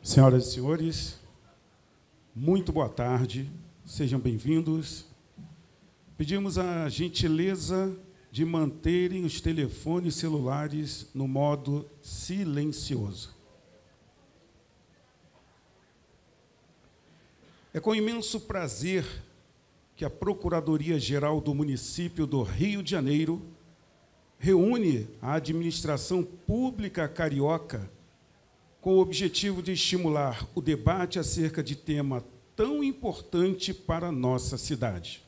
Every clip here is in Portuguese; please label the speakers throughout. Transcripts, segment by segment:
Speaker 1: Senhoras e senhores, muito boa tarde, sejam bem-vindos. Pedimos a gentileza de manterem os telefones celulares no modo silencioso. É com imenso prazer que a Procuradoria-Geral do Município do Rio de Janeiro reúne a administração pública carioca com o objetivo de estimular o debate acerca de tema tão importante para a nossa cidade.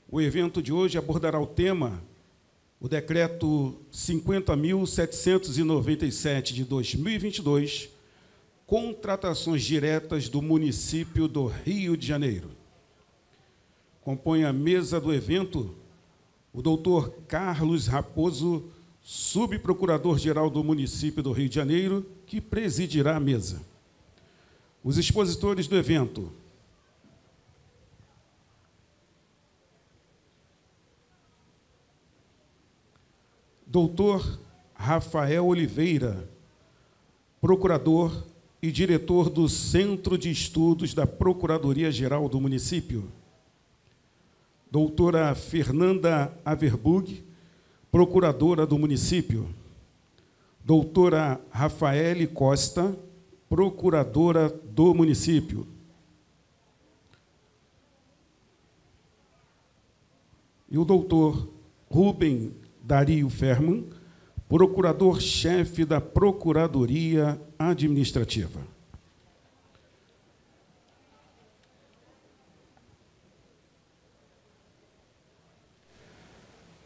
Speaker 1: O evento de hoje abordará o tema, o Decreto 50.797 de 2022, contratações diretas do município do Rio de Janeiro. Compõe a mesa do evento o doutor Carlos Raposo, subprocurador-geral do município do Rio de Janeiro, que presidirá a mesa. Os expositores do evento: doutor Rafael Oliveira, procurador e diretor do Centro de Estudos da Procuradoria-Geral do município. Doutora Fernanda Averbug, procuradora do município. Doutora Rafaele Costa, procuradora do município. E o doutor Rubem Dario Ferman, procurador-chefe da Procuradoria Administrativa.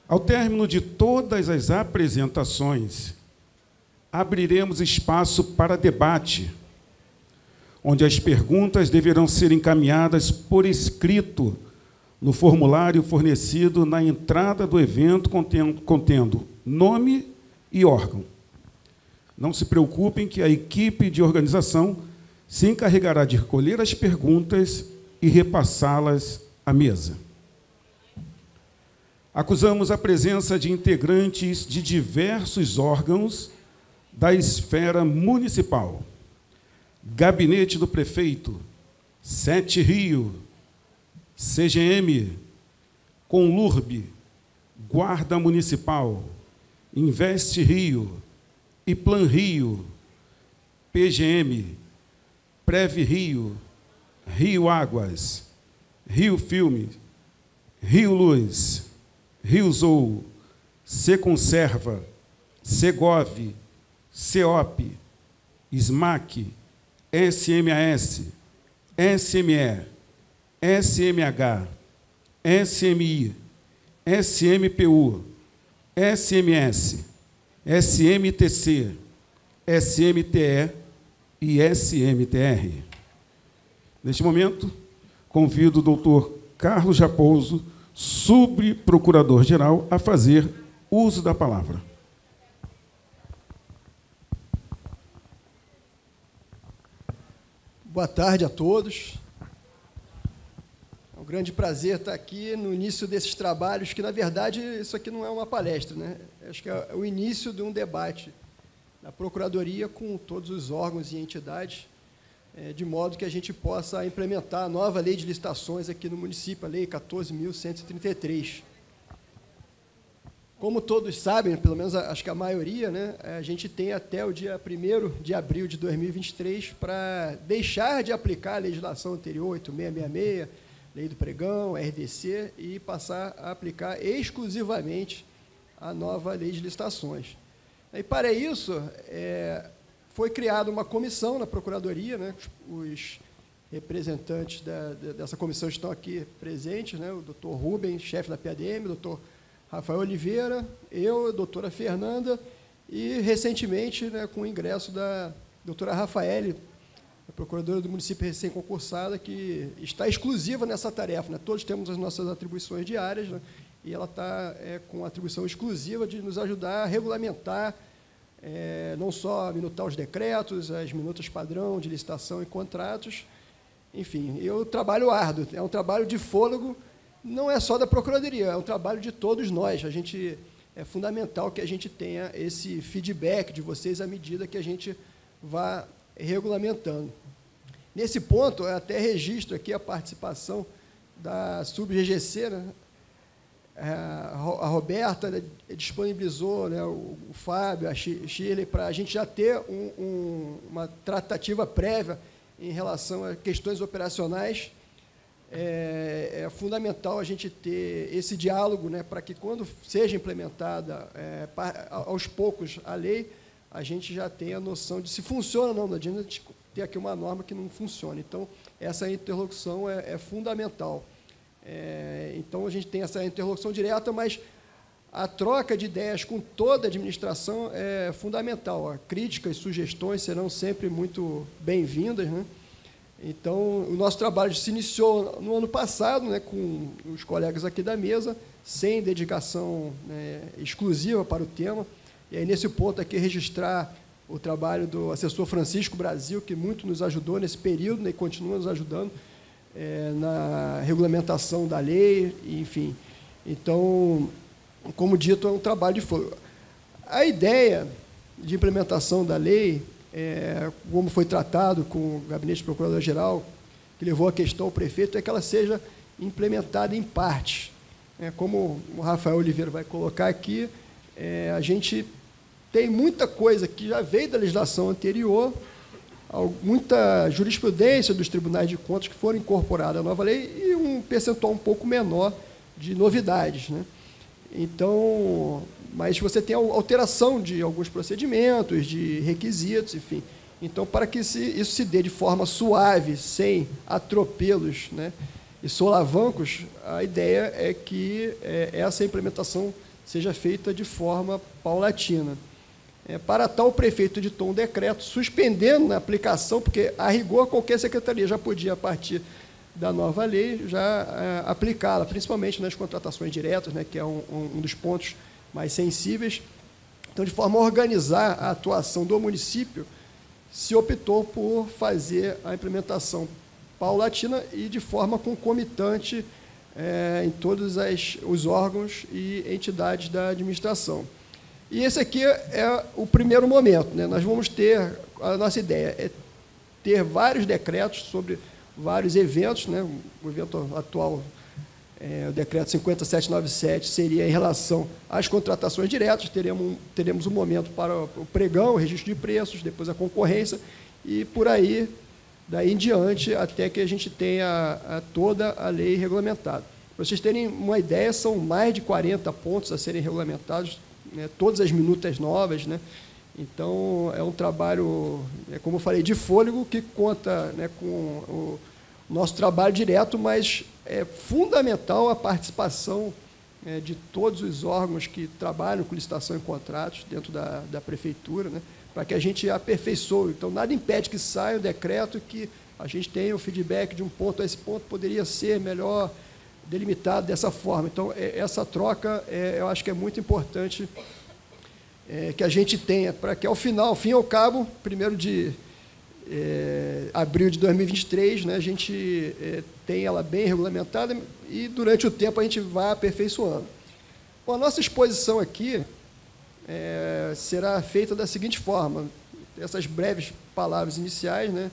Speaker 1: Ao término de todas as apresentações, abriremos espaço para debate, onde as perguntas deverão ser encaminhadas por escrito no formulário fornecido na entrada do evento, contendo nome e órgão. Não se preocupem que a equipe de organização se encarregará de recolher as perguntas e repassá-las à mesa. Acusamos a presença de integrantes de diversos órgãos da esfera municipal: Gabinete do Prefeito, Sete Rio, CGM, Conlurb, Guarda Municipal, Investe Rio, Iplan Rio, PGM, Prev Rio, Rio Águas, Rio Filme, Rio Luz, Rio Zou, Seconserva, Segov, CEOP, SMAC, SMS, SME, SMH, SMI, SMPU, SMS, SMTC, SMTE e SMTR. Neste momento, convido o doutor Carlos Raposo, subprocurador-geral, a fazer uso da palavra.
Speaker 2: Boa tarde a todos. É um grande prazer estar aqui no início desses trabalhos, que, na verdade, isso aqui não é uma palestra, né? Acho que é o início de um debate na Procuradoria com todos os órgãos e entidades, de modo que a gente possa implementar a nova lei de licitações aqui no município, a Lei 14.133. Como todos sabem, pelo menos acho que a maioria, né, a gente tem até o dia 1º de abril de 2023 para deixar de aplicar a legislação anterior, 8666, Lei do Pregão, RDC, e passar a aplicar exclusivamente a nova lei de licitações. E, para isso, foi criada uma comissão na Procuradoria, né, os representantes dessa comissão estão aqui presentes, né, o doutor Rubem, chefe da PADM, o doutor Rafael Oliveira, eu, a doutora Fernanda, e, recentemente, né, com o ingresso da doutora Rafaele, a procuradora do município recém-concursada, que está exclusiva nessa tarefa, né? Todos temos as nossas atribuições diárias, né, e ela está com a atribuição exclusiva de nos ajudar a regulamentar, não só minutar os decretos, as minutas padrão de licitação e contratos. Enfim, é um trabalho árduo, é um trabalho de fôlego. Não é só da Procuradoria, é um trabalho de todos nós. É fundamental que a gente tenha esse feedback de vocês à medida que a gente vá regulamentando. Nesse ponto, eu até registro aqui a participação da SubGGC, né? A Roberta disponibilizou, né, o Fábio, a Shirley, para a gente já ter uma tratativa prévia em relação a questões operacionais. É fundamental a gente ter esse diálogo, né, para que, quando seja implementada aos poucos a lei, a gente já tenha a noção de se funciona ou não. Não adianta a gente ter aqui uma norma que não funciona. Então, essa interlocução é fundamental. Então, a gente tem essa interlocução direta, mas a troca de ideias com toda a administração é fundamental. Críticas, sugestões serão sempre muito bem-vindas, né? Então, o nosso trabalho se iniciou no ano passado, né, com os colegas aqui da mesa, sem dedicação, né, exclusiva para o tema. E aí, nesse ponto aqui, registrar o trabalho do assessor Francisco Brasil, que muito nos ajudou nesse período, né, e continua nos ajudando na regulamentação da lei, enfim. Então, como dito, é um trabalho de fogo. A ideia de implementação da lei, como foi tratado com o Gabinete do Procurador-Geral, que levou a questão ao prefeito, é que ela seja implementada em partes. Como o Rafael Oliveira vai colocar aqui, a gente tem muita coisa que já veio da legislação anterior, muita jurisprudência dos tribunais de contas que foram incorporadas à nova lei e um percentual um pouco menor de novidades, né? Então, mas você tem a alteração de alguns procedimentos, de requisitos, enfim. Então, para que isso se dê de forma suave, sem atropelos, né, e solavancos, a ideia é que essa implementação seja feita de forma paulatina. Para tal, o prefeito editou um decreto suspendendo a aplicação, porque, a rigor, qualquer secretaria já podia, a partir da nova lei, já aplicá-la, principalmente nas contratações diretas, né, que é um dos pontos mais sensíveis. Então, de forma a organizar a atuação do município, se optou por fazer a implementação paulatina e de forma concomitante em todos os órgãos e entidades da administração. E esse aqui é o primeiro momento, né? Nós vamos ter, a nossa ideia é ter vários decretos sobre vários eventos, né? O evento atual, o decreto 5797, seria em relação às contratações diretas. Teremos um momento para o pregão, o registro de preços, depois a concorrência, e por aí, daí em diante, até que a gente tenha toda a lei regulamentada. Para vocês terem uma ideia, são mais de 40 pontos a serem regulamentados, né, todas as minutas novas, né? Então, é um trabalho, como eu falei, de fôlego, que conta, né, com o nosso trabalho direto, mas é fundamental a participação de todos os órgãos que trabalham com licitação e contratos dentro da prefeitura, né, para que a gente aperfeiçoe. Então, nada impede que saia o decreto e que a gente tenha o feedback de um ponto a esse ponto, poderia ser melhor delimitado dessa forma. Então, essa troca, eu acho que é muito importante que a gente tenha, para que, ao final, fim ao cabo, 1º de abril de 2023, né, a gente tenha ela bem regulamentada e, durante o tempo, a gente vai aperfeiçoando. Bom, a nossa exposição aqui será feita da seguinte forma: essas breves palavras iniciais, né,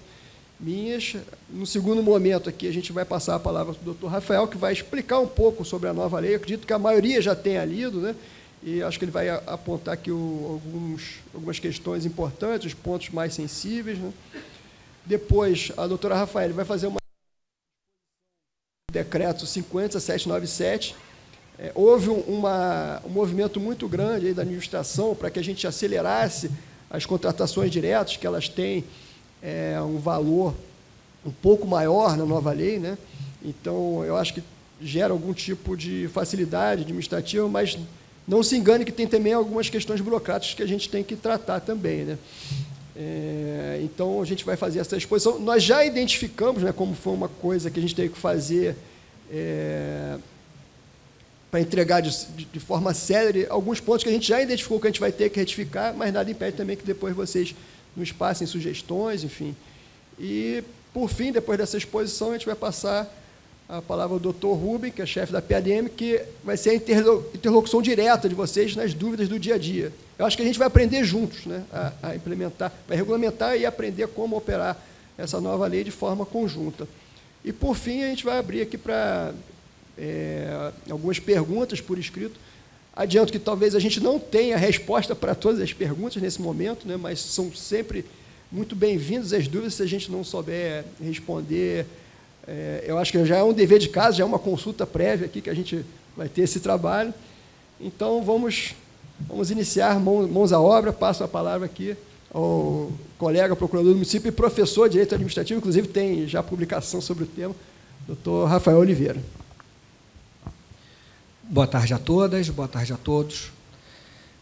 Speaker 2: minhas. No segundo momento aqui, a gente vai passar a palavra para o doutor Rafael, que vai explicar um pouco sobre a nova lei. Eu acredito que a maioria já tenha lido, né? E acho que ele vai apontar aqui algumas questões importantes, os pontos mais sensíveis, né? Depois, a doutora Rafael vai fazer um decreto 5797. Houve um movimento muito grande aí da administração para que a gente acelerasse as contratações diretas, que elas têm um valor um pouco maior na nova lei, né? Então, eu acho que gera algum tipo de facilidade administrativa, mas não se engane que tem também algumas questões burocráticas que a gente tem que tratar também, né? Então, a gente vai fazer essa exposição. Nós já identificamos, né, como foi uma coisa que a gente teve que fazer para entregar de forma célere, alguns pontos que a gente já identificou que a gente vai ter que retificar, mas nada impede também que depois vocês nos passem sugestões, enfim. E, por fim, depois dessa exposição, a gente vai passar a palavra ao doutor Rubem, que é chefe da PLM, que vai ser a interlocução direta de vocês nas dúvidas do dia a dia. Eu acho que a gente vai aprender juntos, né, a implementar, vai regulamentar e aprender como operar essa nova lei de forma conjunta. E, por fim, a gente vai abrir aqui para algumas perguntas por escrito. Adianto que talvez a gente não tenha resposta para todas as perguntas nesse momento, né, mas são sempre muito bem-vindas as dúvidas. Se a gente não souber responder, eu acho que já é um dever de casa, já é uma consulta prévia aqui que a gente vai ter esse trabalho. Então, vamos iniciar, mãos à obra. Passo a palavra aqui ao colega procurador do município e professor de Direito Administrativo, inclusive tem já publicação sobre o tema, doutor Rafael Oliveira.
Speaker 3: Boa tarde a todas, boa tarde a todos.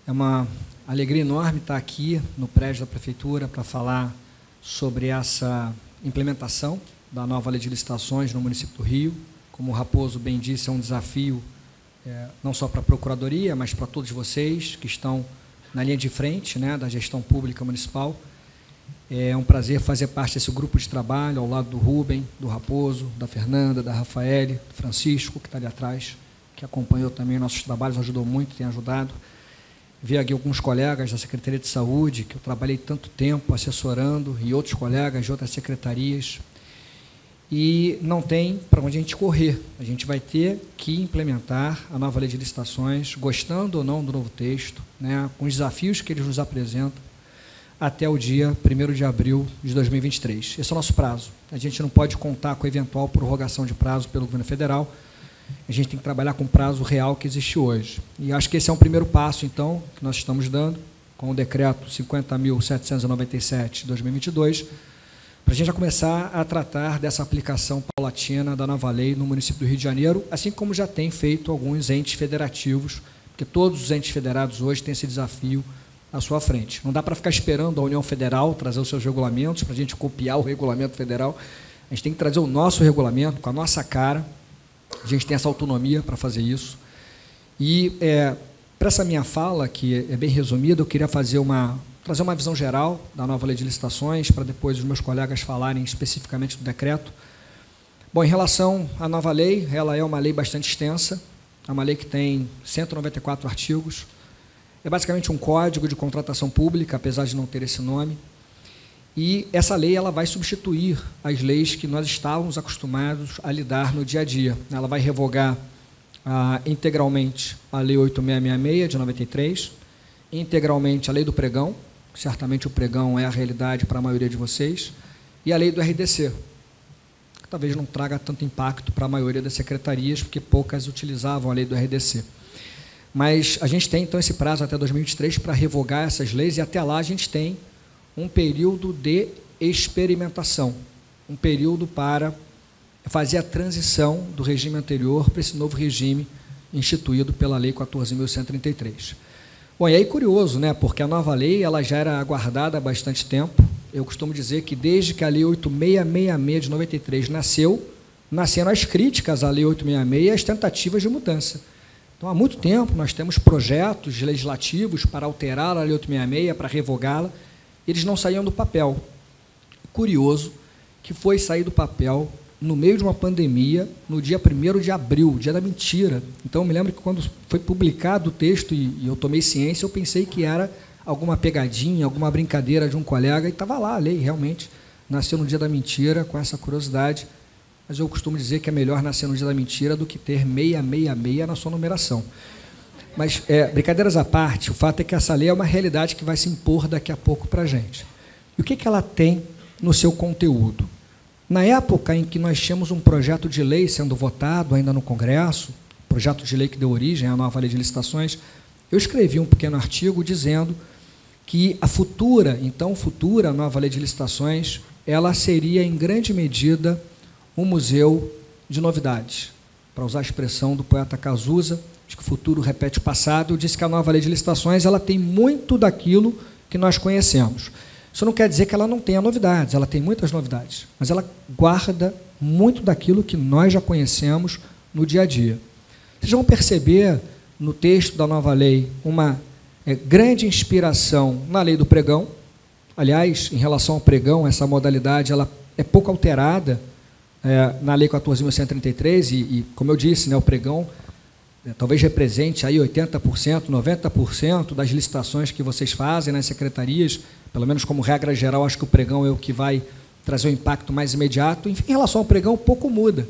Speaker 3: É uma alegria enorme estar aqui no prédio da Prefeitura para falar sobre essa implementação da nova lei de licitações no município do Rio. Como o Raposo bem disse, é um desafio não só para a Procuradoria, mas para todos vocês que estão na linha de frente, né, da gestão pública municipal. É um prazer fazer parte desse grupo de trabalho, ao lado do Rubem, do Raposo, da Fernanda, da Rafaele, do Francisco, que está ali atrás, que acompanhou também nossos trabalhos, ajudou muito, tem ajudado. Vi aqui alguns colegas da Secretaria de Saúde, que eu trabalhei tanto tempo assessorando, e outros colegas de outras secretarias. E não tem para onde a gente correr. A gente vai ter que implementar a nova lei de licitações, gostando ou não do novo texto, né, com os desafios que eles nos apresentam, até o dia 1º de abril de 2023. Esse é o nosso prazo. A gente não pode contar com a eventual prorrogação de prazo pelo governo federal. A gente tem que trabalhar com o prazo real que existe hoje. E acho que esse é um primeiro passo, então, que nós estamos dando, com o decreto 50.797 de 2022, para a gente já começar a tratar dessa aplicação paulatina da nova lei no município do Rio de Janeiro, assim como já tem feito alguns entes federativos, porque todos os entes federados hoje têm esse desafio à sua frente. Não dá para ficar esperando a União Federal trazer os seus regulamentos para a gente copiar o regulamento federal. A gente tem que trazer o nosso regulamento com a nossa cara. A gente tem essa autonomia para fazer isso. E, para essa minha fala, que é bem resumida, eu queria trazer uma visão geral da nova lei de licitações, para depois os meus colegas falarem especificamente do decreto. Bom, em relação à nova lei, ela é uma lei bastante extensa, é uma lei que tem 194 artigos, é basicamente um código de contratação pública, apesar de não ter esse nome, e essa lei ela vai substituir as leis que nós estávamos acostumados a lidar no dia a dia. Ela vai revogar integralmente a Lei 8666, de 93, integralmente a Lei do Pregão, certamente o pregão é a realidade para a maioria de vocês, e a Lei do RDC, que talvez não traga tanto impacto para a maioria das secretarias, porque poucas utilizavam a Lei do RDC. Mas a gente tem, então, esse prazo até 2023 para revogar essas leis, e até lá a gente tem um período de experimentação, um período para fazer a transição do regime anterior para esse novo regime instituído pela Lei 14.133. Bom, e aí curioso, né, porque a nova lei ela já era aguardada há bastante tempo. Eu costumo dizer que desde que a Lei 8666 de 93 nasceram as críticas à Lei 866 e as tentativas de mudança. Então, há muito tempo nós temos projetos legislativos para alterar a Lei 866, para revogá-la, eles não saíam do papel. Curioso que foi sair do papel no meio de uma pandemia, no dia 1º de abril, dia da mentira. Então, eu me lembro que quando foi publicado o texto e eu tomei ciência, eu pensei que era alguma pegadinha, alguma brincadeira de um colega, e estava lá a lei, realmente, nasceu no dia da mentira, com essa curiosidade, mas eu costumo dizer que é melhor nascer no dia da mentira do que ter 666 na sua numeração. Mas, brincadeiras à parte, o fato é que essa lei é uma realidade que vai se impor daqui a pouco para a gente. E o que ela tem no seu conteúdo? Na época em que nós tínhamos um projeto de lei sendo votado ainda no Congresso, projeto de lei que deu origem à nova lei de licitações, eu escrevi um pequeno artigo dizendo que a futura nova lei de licitações, ela seria, em grande medida, um museu de novidades. Para usar a expressão do poeta Cazuza, de que o futuro repete o passado, eu disse que a nova lei de licitações ela tem muito daquilo que nós conhecemos. Isso não quer dizer que ela não tenha novidades, ela tem muitas novidades, mas ela guarda muito daquilo que nós já conhecemos no dia a dia. Vocês vão perceber no texto da nova lei uma grande inspiração na Lei do Pregão. Aliás, em relação ao pregão, essa modalidade ela é pouco alterada na Lei 14.133, e como eu disse, né, o pregão talvez represente aí 80%, 90% das licitações que vocês fazem nas secretarias, pelo menos como regra geral, acho que o pregão é o que vai trazer um impacto mais imediato. Enfim, em relação ao pregão, pouco muda.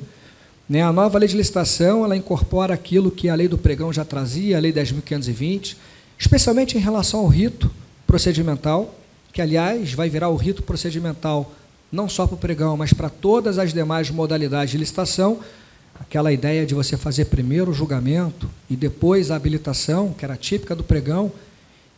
Speaker 3: Né? A nova lei de licitação, ela incorpora aquilo que a lei do pregão já trazia, a lei 10.520, especialmente em relação ao rito procedimental, que, aliás, vai virar o rito procedimental não só para o pregão, mas para todas as demais modalidades de licitação. Aquela ideia de você fazer primeiro o julgamento e depois a habilitação, que era típica do pregão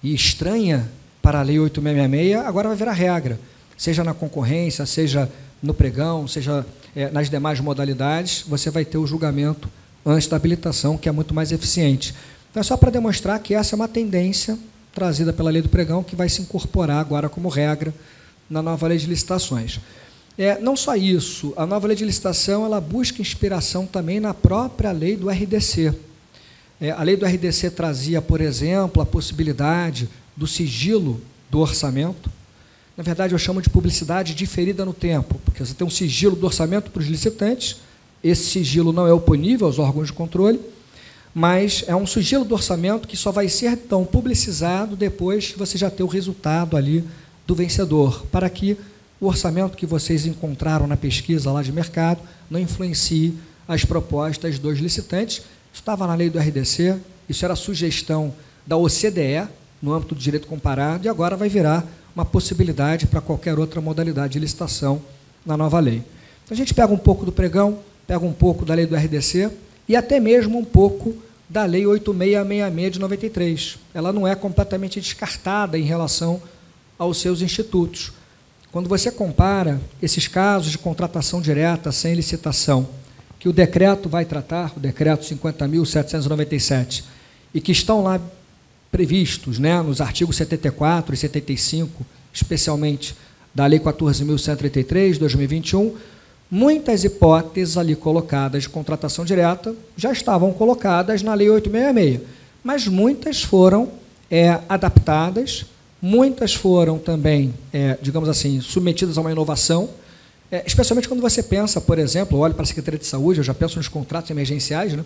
Speaker 3: e estranha para a Lei 8.666, agora vai virar regra, seja na concorrência, seja no pregão, seja nas demais modalidades, você vai ter o julgamento antes da habilitação, que é muito mais eficiente. Então, é só para demonstrar que essa é uma tendência trazida pela Lei do Pregão, que vai se incorporar agora como regra na nova Lei de Licitações. Não só isso, a nova Lei de Licitação, ela busca inspiração também na própria Lei do RDC. A Lei do RDC trazia, por exemplo, a possibilidade do sigilo do orçamento. Na verdade, eu chamo de publicidade diferida no tempo, porque você tem um sigilo do orçamento para os licitantes, esse sigilo não é oponível aos órgãos de controle, mas é um sigilo do orçamento que só vai ser, então, publicizado depois que você já ter o resultado ali do vencedor, para que o orçamento que vocês encontraram na pesquisa lá de mercado não influencie as propostas dos licitantes. Isso estava na lei do RDC, isso era sugestão da OCDE, no âmbito do direito comparado, e agora vai virar uma possibilidade para qualquer outra modalidade de licitação na nova lei. Então, a gente pega um pouco do pregão, pega um pouco da lei do RDC e até mesmo um pouco da lei 8.666 de 93. Ela não é completamente descartada em relação aos seus institutos. Quando você compara esses casos de contratação direta sem licitação, que o decreto vai tratar, o decreto 50.797, e que estão lá previstos, né, nos artigos 74 e 75, especialmente da Lei 14.133, de 2021, muitas hipóteses ali colocadas de contratação direta já estavam colocadas na Lei 8.666, mas muitas foram adaptadas, muitas foram também, digamos assim, submetidas a uma inovação, especialmente quando você pensa, por exemplo, olho para a Secretaria de Saúde, eu já penso nos contratos emergenciais, né?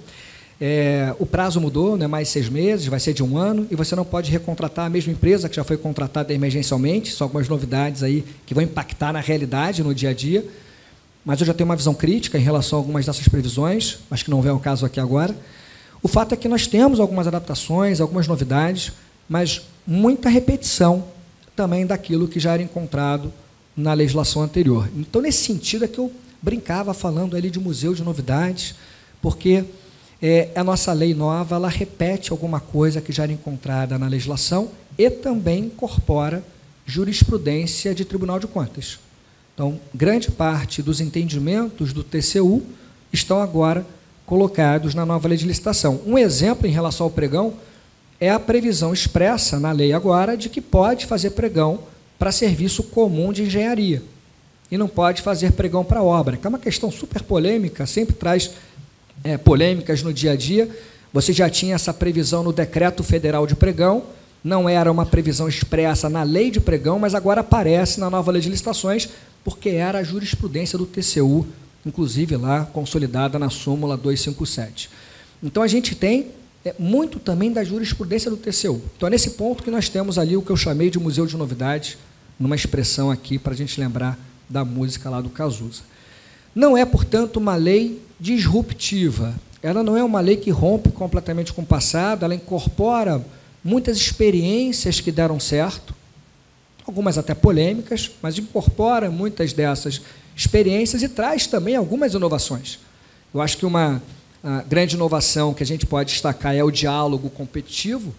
Speaker 3: O prazo mudou, não é mais 6 meses, vai ser de 1 ano, e você não pode recontratar a mesma empresa que já foi contratada emergencialmente. São algumas novidades aí que vão impactar na realidade, no dia a dia, mas eu já tenho uma visão crítica em relação a algumas dessas previsões, acho que não vem ao caso aqui agora. O fato é que nós temos algumas adaptações, algumas novidades, mas muita repetição também daquilo que já era encontrado na legislação anterior. Então, nesse sentido, é que eu brincava falando ali de museu de novidades, porque a nossa lei nova, ela repete alguma coisa que já era encontrada na legislação e também incorpora jurisprudência de Tribunal de Contas. Então, grande parte dos entendimentos do TCU estão agora colocados na nova lei de licitação. Um exemplo em relação ao pregão é a previsão expressa na lei agora de que pode fazer pregão para serviço comum de engenharia e não pode fazer pregão para obra, que é uma questão super polêmica, sempre traz polêmicas no dia a dia. Você já tinha essa previsão no Decreto Federal de Pregão, não era uma previsão expressa na lei de pregão, mas agora aparece na nova lei de licitações, porque era a jurisprudência do TCU, inclusive lá consolidada na súmula 257. Então, a gente tem muito também da jurisprudência do TCU. Então, é nesse ponto que nós temos ali o que eu chamei de museu de novidades, numa expressão aqui para a gente lembrar da música lá do Cazuza. Não é, portanto, uma lei disruptiva. Ela não é uma lei que rompe completamente com o passado, ela incorpora muitas experiências que deram certo, algumas até polêmicas, mas incorpora muitas dessas experiências e traz também algumas inovações. Eu acho que uma grande inovação que a gente pode destacar é o diálogo competitivo,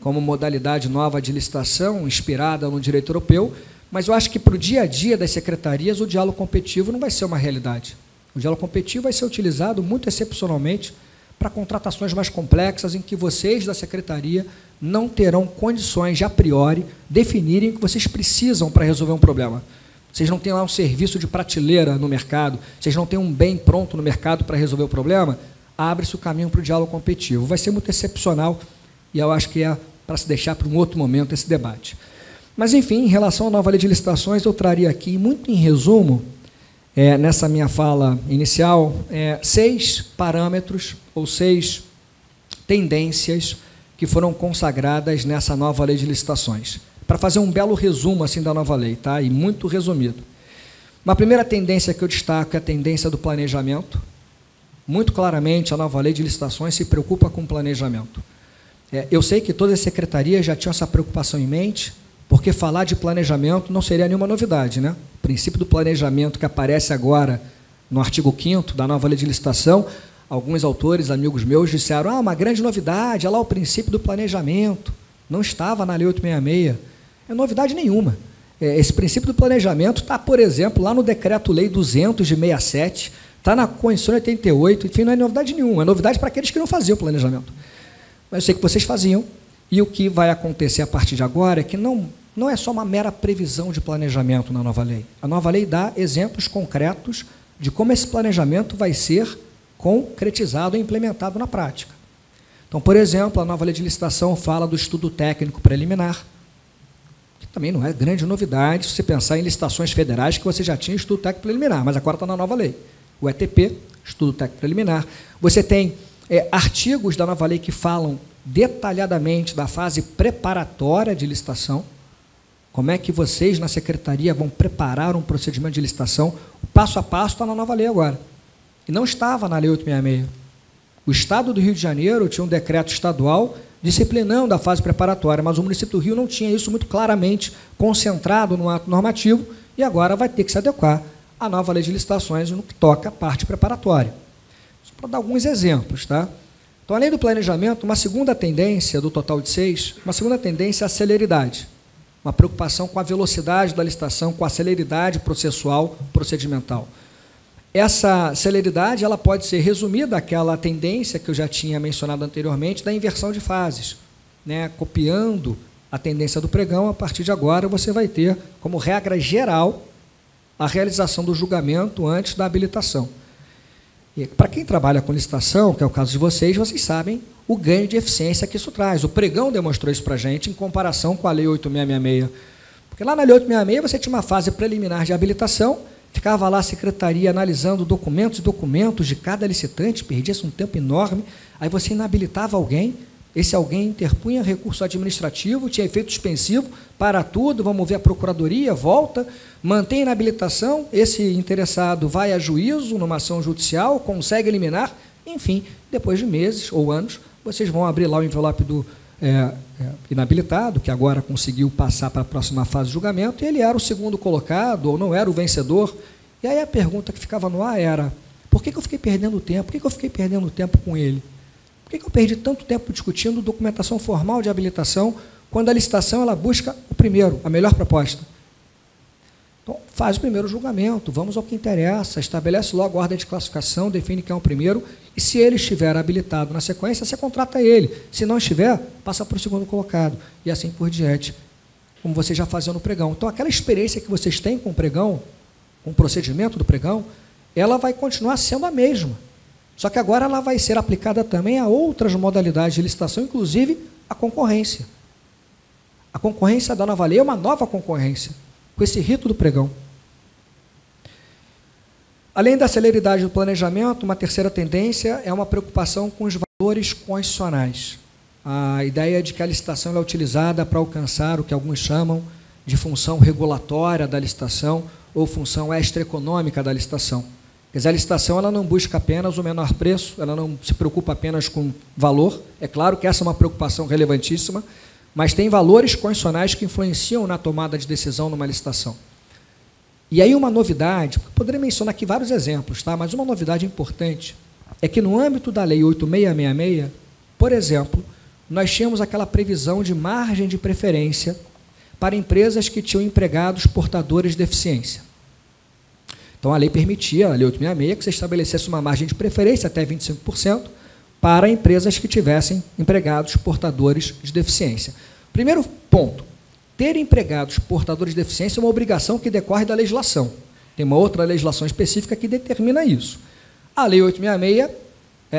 Speaker 3: como modalidade nova de licitação, inspirada no direito europeu, mas eu acho que para o dia a dia das secretarias o diálogo competitivo não vai ser uma realidade. O diálogo competitivo vai ser utilizado muito excepcionalmente para contratações mais complexas em que vocês da secretaria não terão condições de, a priori, definirem o que vocês precisam para resolver um problema. Vocês não têm lá um serviço de prateleira no mercado, vocês não têm um bem pronto no mercado para resolver o problema, abre-se o caminho para o diálogo competitivo. Vai ser muito excepcional e eu acho que é para se deixar para um outro momento esse debate. Mas, enfim, em relação à nova lei de licitações, eu traria aqui, muito em resumo, nessa minha fala inicial, 6 parâmetros ou 6 tendências que foram consagradas nessa nova lei de licitações. Para fazer um belo resumo assim da nova lei, tá? E muito resumido. Uma primeira tendência que eu destaco é a tendência do planejamento. Muito claramente, a nova lei de licitações se preocupa com planejamento. Eu sei que todas as secretarias já tinham essa preocupação em mente, porque falar de planejamento não seria nenhuma novidade, né? O princípio do planejamento que aparece agora no artigo 5º da nova lei de licitação, alguns autores, amigos meus, disseram, uma grande novidade, olha lá o princípio do planejamento. Não estava na lei 866. É novidade nenhuma. Esse princípio do planejamento está, por exemplo, lá no Decreto-Lei 200 de 67, está na Constituição 88, enfim, não é novidade nenhuma. É novidade para aqueles que não faziam planejamento. Mas eu sei que vocês faziam, e o que vai acontecer a partir de agora é que não é só uma mera previsão de planejamento na nova lei. A nova lei dá exemplos concretos de como esse planejamento vai ser concretizado e implementado na prática. Então, por exemplo, a nova lei de licitação fala do estudo técnico preliminar, que também não é grande novidade se você pensar em licitações federais que você já tinha estudo técnico preliminar, mas agora está na nova lei. O ETP, estudo técnico preliminar. Você tem artigos da nova lei que falam detalhadamente da fase preparatória de licitação, como é que vocês na secretaria vão preparar um procedimento de licitação. O passo a passo está na nova lei agora. E não estava na lei 866. O Estado do Rio de Janeiro tinha um decreto estadual disciplinando a fase preparatória, mas o município do Rio não tinha isso muito claramente concentrado no ato normativo e agora vai ter que se adequar à nova lei de licitações no que toca à parte preparatória. Só para dar alguns exemplos, tá? Então, além do planejamento, uma segunda tendência do total de 6, uma segunda tendência é a celeridade, uma preocupação com a velocidade da licitação, com a celeridade processual, procedimental. Essa celeridade ela pode ser resumida àquela tendência que eu já tinha mencionado anteriormente da inversão de fases, né? Copiando a tendência do pregão, a partir de agora você vai ter como regra geral a realização do julgamento antes da habilitação. E para quem trabalha com licitação, que é o caso de vocês sabem o ganho de eficiência que isso traz. O pregão demonstrou isso para a gente em comparação com a lei 8666. Porque lá na lei 866 você tinha uma fase preliminar de habilitação, ficava lá a secretaria analisando documentos de cada licitante, perdia-se um tempo enorme, aí você inabilitava alguém, esse alguém interpunha recurso administrativo, tinha efeito suspensivo, para tudo, vamos ver a procuradoria, volta, mantém a inabilitação, esse interessado vai a juízo numa ação judicial, consegue eliminar, enfim, depois de meses ou anos, vocês vão abrir lá o envelope do inabilitado, que agora conseguiu passar para a próxima fase de julgamento, e ele era o segundo colocado, ou não era o vencedor. E aí a pergunta que ficava no ar era, por que eu fiquei perdendo tempo? Por que eu fiquei perdendo tempo com ele? Por que eu perdi tanto tempo discutindo documentação formal de habilitação, quando a licitação ela busca o primeiro, a melhor proposta? Então, faz o primeiro julgamento, vamos ao que interessa, estabelece logo a ordem de classificação, define quem é o primeiro, e se ele estiver habilitado na sequência, você contrata ele. Se não estiver, passa para o segundo colocado, e assim por diante, como vocês já faziam no pregão. Então, aquela experiência que vocês têm com o pregão, com o procedimento do pregão, ela vai continuar sendo a mesma. Só que agora ela vai ser aplicada também a outras modalidades de licitação, inclusive a concorrência. A concorrência da nova lei é uma nova concorrência, com esse rito do pregão. Além da celeridade do planejamento, uma terceira tendência é uma preocupação com os valores constitucionais. A ideia de que a licitação é utilizada para alcançar o que alguns chamam de função regulatória da licitação ou função extraeconômica da licitação. Quer dizer, a licitação ela não busca apenas o menor preço, ela não se preocupa apenas com valor. É claro que essa é uma preocupação relevantíssima, mas tem valores constitucionais que influenciam na tomada de decisão numa licitação. E aí uma novidade, poderia mencionar aqui vários exemplos, tá? Mas uma novidade importante é que no âmbito da lei 8666, por exemplo, nós tínhamos aquela previsão de margem de preferência para empresas que tinham empregados portadores de deficiência. Então, a lei permitia, a lei 866, que você estabelecesse uma margem de preferência até 25% para empresas que tivessem empregados portadores de deficiência. Primeiro ponto, ter empregados portadores de deficiência é uma obrigação que decorre da legislação. Tem uma outra legislação específica que determina isso. A lei 866,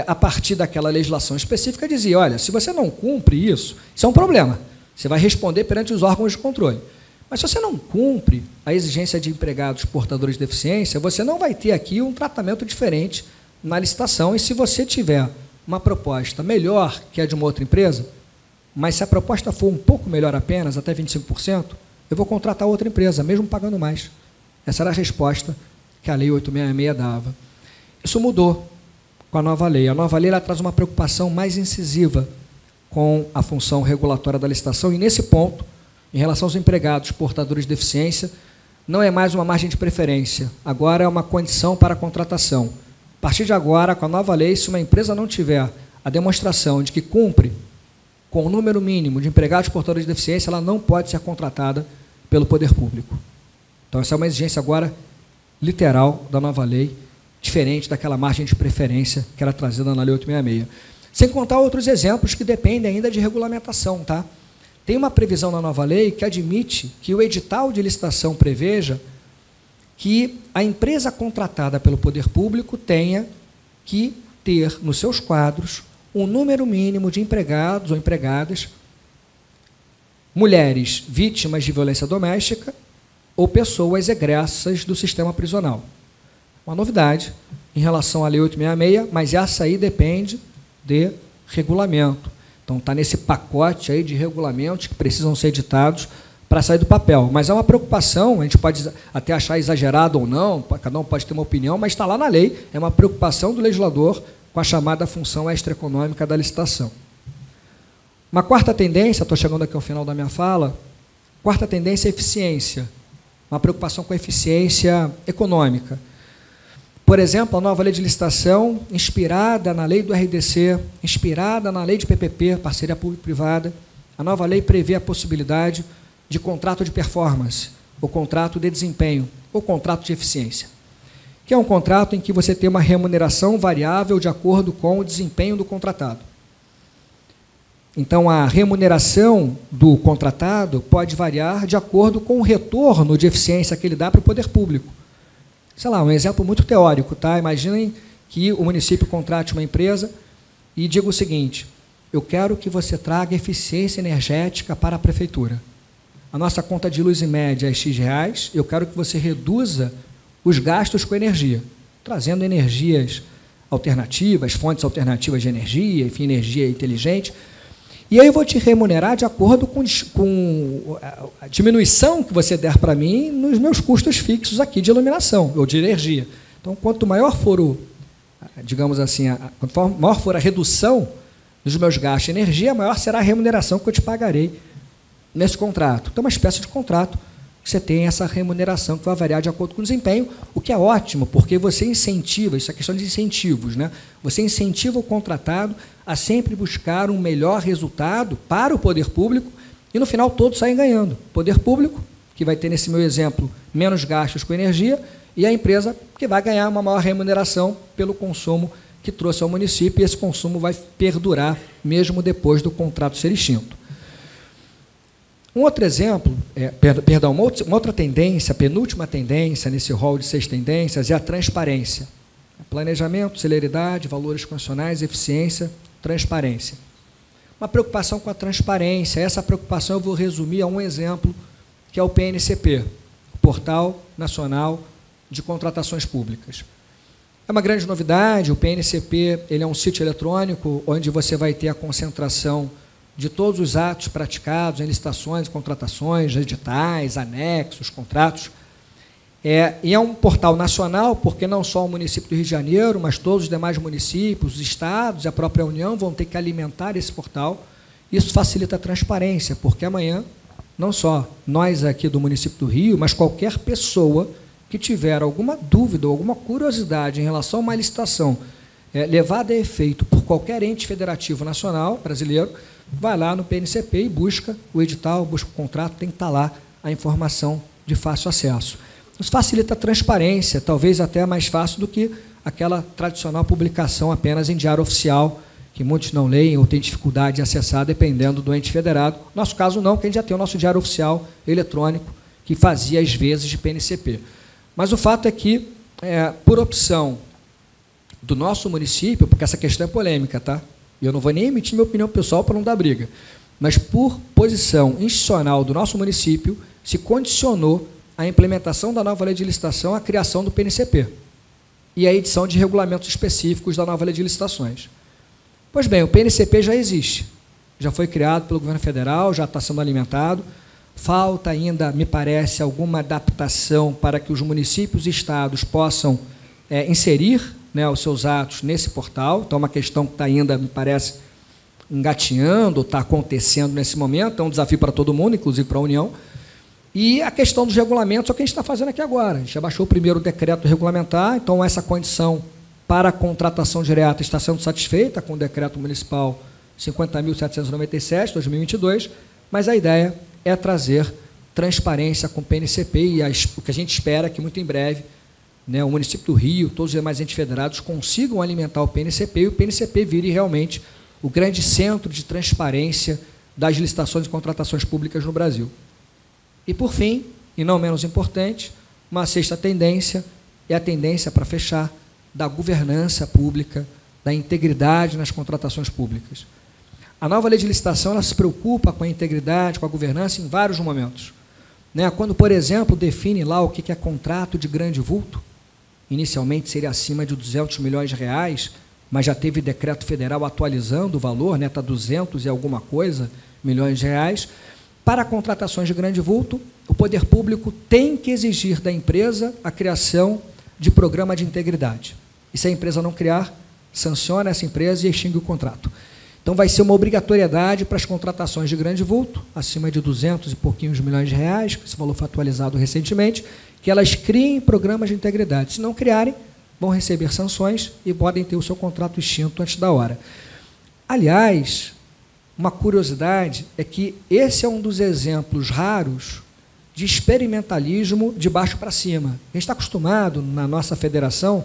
Speaker 3: a partir daquela legislação específica, dizia, olha, se você não cumpre isso, isso é um problema. Você vai responder perante os órgãos de controle. Mas se você não cumpre a exigência de empregados portadores de deficiência, você não vai ter aqui um tratamento diferente na licitação. E se você tiver uma proposta melhor que a de uma outra empresa, mas se a proposta for um pouco melhor apenas, até 25%, eu vou contratar outra empresa, mesmo pagando mais. Essa era a resposta que a Lei 866 dava. Isso mudou com a nova lei. A nova lei ela traz uma preocupação mais incisiva com a função regulatória da licitação, e nesse ponto, em relação aos empregados portadores de deficiência, não é mais uma margem de preferência, agora é uma condição para a contratação. A partir de agora, com a nova lei, se uma empresa não tiver a demonstração de que cumpre com o número mínimo de empregados portadores de deficiência, ela não pode ser contratada pelo poder público. Então, essa é uma exigência agora literal da nova lei, diferente daquela margem de preferência que era trazida na Lei 866. Sem contar outros exemplos que dependem ainda de regulamentação, tá? Tem uma previsão na nova lei que admite que o edital de licitação preveja que a empresa contratada pelo poder público tenha que ter nos seus quadros um número mínimo de empregados ou empregadas, mulheres vítimas de violência doméstica ou pessoas egressas do sistema prisional. Uma novidade em relação à Lei 866, mas essa aí depende de regulamento. Então, está nesse pacote aí de regulamentos que precisam ser editados para sair do papel. Mas é uma preocupação, a gente pode até achar exagerado ou não, cada um pode ter uma opinião, mas está lá na lei, é uma preocupação do legislador com a chamada função extraeconômica da licitação. Uma quarta tendência, estou chegando aqui ao final da minha fala, quarta tendência é eficiência, uma preocupação com a eficiência econômica. Por exemplo, a nova lei de licitação, inspirada na lei do RDC, inspirada na lei de PPP, parceria público-privada, a nova lei prevê a possibilidade de contrato de performance, ou contrato de desempenho, ou contrato de eficiência, que é um contrato em que você tem uma remuneração variável de acordo com o desempenho do contratado. Então, a remuneração do contratado pode variar de acordo com o retorno de eficiência que ele dá para o poder público. Sei lá, um exemplo muito teórico, tá? Imaginem que o município contrate uma empresa e diga o seguinte: eu quero que você traga eficiência energética para a prefeitura. A nossa conta de luz em média é X reais, eu quero que você reduza os gastos com energia, trazendo energias alternativas, fontes alternativas de energia, enfim, energia inteligente. E aí eu vou te remunerar de acordo com a diminuição que você der para mim nos meus custos fixos aqui de iluminação ou de energia. Então, quanto maior for digamos assim, quanto maior for a redução dos meus gastos de energia, maior será a remuneração que eu te pagarei nesse contrato. Então, uma espécie de contrato que você tem essa remuneração que vai variar de acordo com o desempenho, o que é ótimo, porque você incentiva, isso é questão de incentivos, né? Você incentiva o contratado a sempre buscar um melhor resultado para o poder público e, no final, todos saem ganhando. O poder público, que vai ter, nesse meu exemplo, menos gastos com energia, e a empresa, que vai ganhar uma maior remuneração pelo consumo que trouxe ao município, e esse consumo vai perdurar mesmo depois do contrato ser extinto. Um outro exemplo, uma outra tendência, a penúltima tendência nesse rol de 6 tendências é a transparência. Planejamento, celeridade, valores constitucionais, eficiência, transparência. Uma preocupação com a transparência, essa preocupação eu vou resumir a um exemplo, que é o PNCP, o Portal Nacional de Contratações Públicas. É uma grande novidade, o PNCP ele é um sítio eletrônico onde você vai ter a concentração de todos os atos praticados em licitações, contratações, editais, anexos, contratos. E é um portal nacional, porque não só o município do Rio de Janeiro, mas todos os demais municípios, os estados e a própria União vão ter que alimentar esse portal. Isso facilita a transparência, porque amanhã, não só nós aqui do município do Rio, mas qualquer pessoa que tiver alguma dúvida ou alguma curiosidade em relação a uma licitação levada a efeito por qualquer ente federativo nacional brasileiro, vai lá no PNCP e busca o edital, busca o contrato, tem que estar lá a informação de fácil acesso. Isso facilita a transparência, talvez até mais fácil do que aquela tradicional publicação apenas em diário oficial, que muitos não leem ou têm dificuldade de acessar, dependendo do ente federado. No nosso caso, não, porque a gente já tem o nosso diário oficial eletrônico, que fazia, às vezes, de PNCP. Mas o fato é que, por opção do nosso município, porque essa questão é polêmica, tá? E eu não vou nem emitir minha opinião pessoal para não dar briga, mas por posição institucional do nosso município, se condicionou a implementação da nova lei de licitação à criação do PNCP e a edição de regulamentos específicos da nova lei de licitações. Pois bem, o PNCP já existe, já foi criado pelo governo federal, já está sendo alimentado. Falta ainda, me parece, alguma adaptação para que os municípios e estados possam inserir, né, os seus atos nesse portal. Então, é uma questão que está ainda, me parece, engatinhando, está acontecendo nesse momento, é um desafio para todo mundo, inclusive para a União. E a questão dos regulamentos é o que a gente está fazendo aqui agora. A gente já baixou o primeiro decreto regulamentar, então essa condição para a contratação direta está sendo satisfeita com o decreto municipal 50.797, 2022, mas a ideia é trazer transparência com o PNCP e o que a gente espera é que muito em breve, né, o município do Rio, todos os demais entes federados consigam alimentar o PNCP e o PNCP vire realmente o grande centro de transparência das licitações e contratações públicas no Brasil. E, por fim, e não menos importante, uma sexta tendência é a tendência para fechar da governança pública, da integridade nas contratações públicas. A nova lei de licitação ela se preocupa com a integridade, com a governança em vários momentos. Né? Quando, por exemplo, define lá o que é contrato de grande vulto, inicialmente seria acima de 200 milhões de reais, mas já teve decreto federal atualizando o valor, né? Está 200 e alguma coisa milhões de reais. Para contratações de grande vulto, o poder público tem que exigir da empresa a criação de programa de integridade. E se a empresa não criar, sanciona essa empresa e extingue o contrato. Então, vai ser uma obrigatoriedade para as contratações de grande vulto, acima de 200 e pouquinhos milhões de reais, que esse valor foi atualizado recentemente, que elas criem programas de integridade. Se não criarem, vão receber sanções e podem ter o seu contrato extinto antes da hora. Aliás, uma curiosidade é que esse é um dos exemplos raros de experimentalismo de baixo para cima. A gente está acostumado, na nossa federação,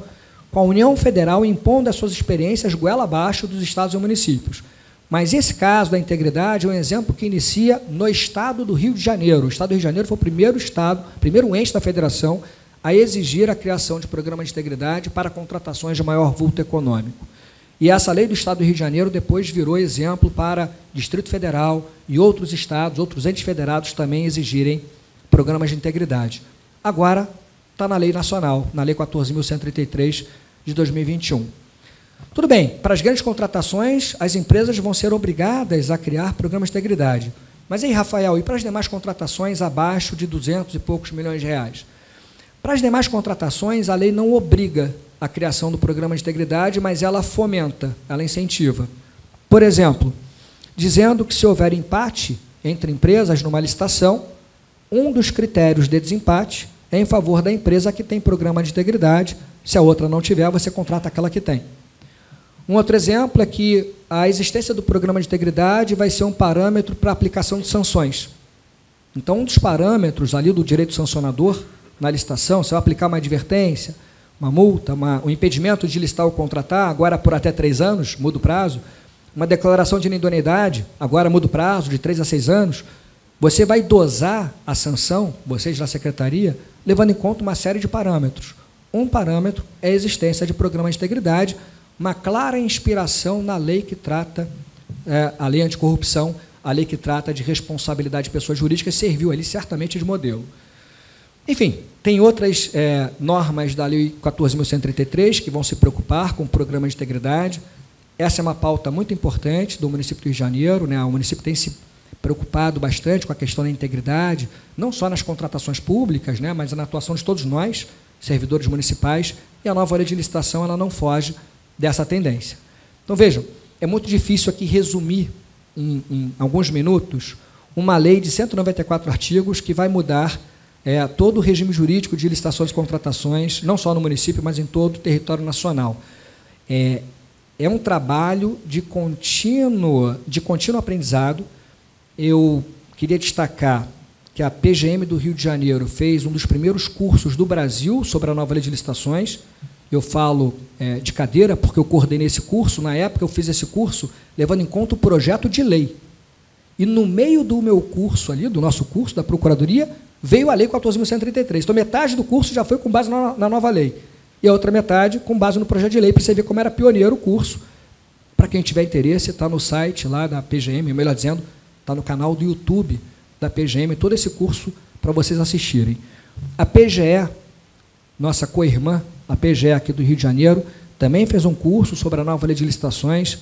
Speaker 3: com a União Federal impondo as suas experiências goela abaixo dos estados e municípios. Mas esse caso da integridade é um exemplo que inicia no estado do Rio de Janeiro. O estado do Rio de Janeiro foi o primeiro estado, primeiro ente da federação a exigir a criação de programa de integridade para contratações de maior vulto econômico. E essa lei do estado do Rio de Janeiro depois virou exemplo para Distrito Federal e outros estados, outros entes federados também exigirem programas de integridade. Agora está na lei nacional, na lei 14.133 de 2021. Tudo bem, para as grandes contratações, as empresas vão ser obrigadas a criar programas de integridade. Mas aí, Rafael, e para as demais contratações abaixo de 200 e poucos milhões de reais? Para as demais contratações, a lei não obriga a criação do programa de integridade, mas ela fomenta, ela incentiva. Por exemplo, dizendo que se houver empate entre empresas numa licitação, um dos critérios de desempate é em favor da empresa que tem programa de integridade. Se a outra não tiver, você contrata aquela que tem. Um outro exemplo é que a existência do programa de integridade vai ser um parâmetro para a aplicação de sanções. Então, um dos parâmetros ali do direito sancionador na licitação, você vai aplicar uma advertência, uma multa, um impedimento de licitar ou contratar, agora por até 3 anos, muda o prazo, uma declaração de inidoneidade, agora muda o prazo de 3 a 6 anos, você vai dosar a sanção, vocês da Secretaria, levando em conta uma série de parâmetros. Um parâmetro é a existência de programa de integridade, uma clara inspiração na lei que trata, a lei anticorrupção, a lei que trata de responsabilidade de pessoas jurídicas, serviu ali certamente de modelo. Enfim, tem outras normas da lei 14.133 que vão se preocupar com o programa de integridade. Essa é uma pauta muito importante do município do Rio de Janeiro, né? O município tem se preocupado bastante com a questão da integridade, não só nas contratações públicas, né, mas na atuação de todos nós, servidores municipais, e a nova lei de licitação ela não foge dessa tendência. Então, vejam, é muito difícil aqui resumir em alguns minutos uma lei de 194 artigos que vai mudar todo o regime jurídico de licitações e contratações, não só no município, mas em todo o território nacional. É um trabalho de contínuo aprendizado. Eu queria destacar que a PGM do Rio de Janeiro fez um dos primeiros cursos do Brasil sobre a nova lei de licitações. Eu falo de cadeira porque eu coordenei esse curso. Na época, eu fiz esse curso levando em conta o projeto de lei. E no meio do meu curso ali, do nosso curso, da Procuradoria, veio a lei 14.133. Então, metade do curso já foi com base na nova lei. E a outra metade com base no projeto de lei, para você ver como era pioneiro o curso. Para quem tiver interesse, está no site lá da PGM, melhor dizendo, está no canal do YouTube da PGM, todo esse curso para vocês assistirem. A PGE, nossa co-irmã, a PGE aqui do Rio de Janeiro, também fez um curso sobre a nova lei de licitações.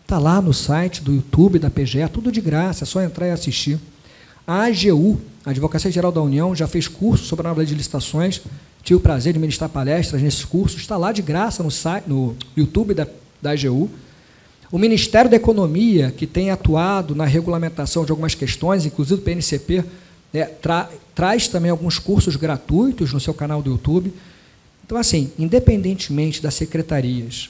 Speaker 3: Está lá no site do YouTube da PGE, tudo de graça, é só entrar e assistir. A AGU, a Advocacia Geral da União, já fez curso sobre a nova lei de licitações. Tive o prazer de ministrar palestras nesses cursos. Está lá de graça no site, no YouTube da AGU. O Ministério da Economia, que tem atuado na regulamentação de algumas questões, inclusive o PNCP, traz também alguns cursos gratuitos no seu canal do YouTube. Então, assim, independentemente das secretarias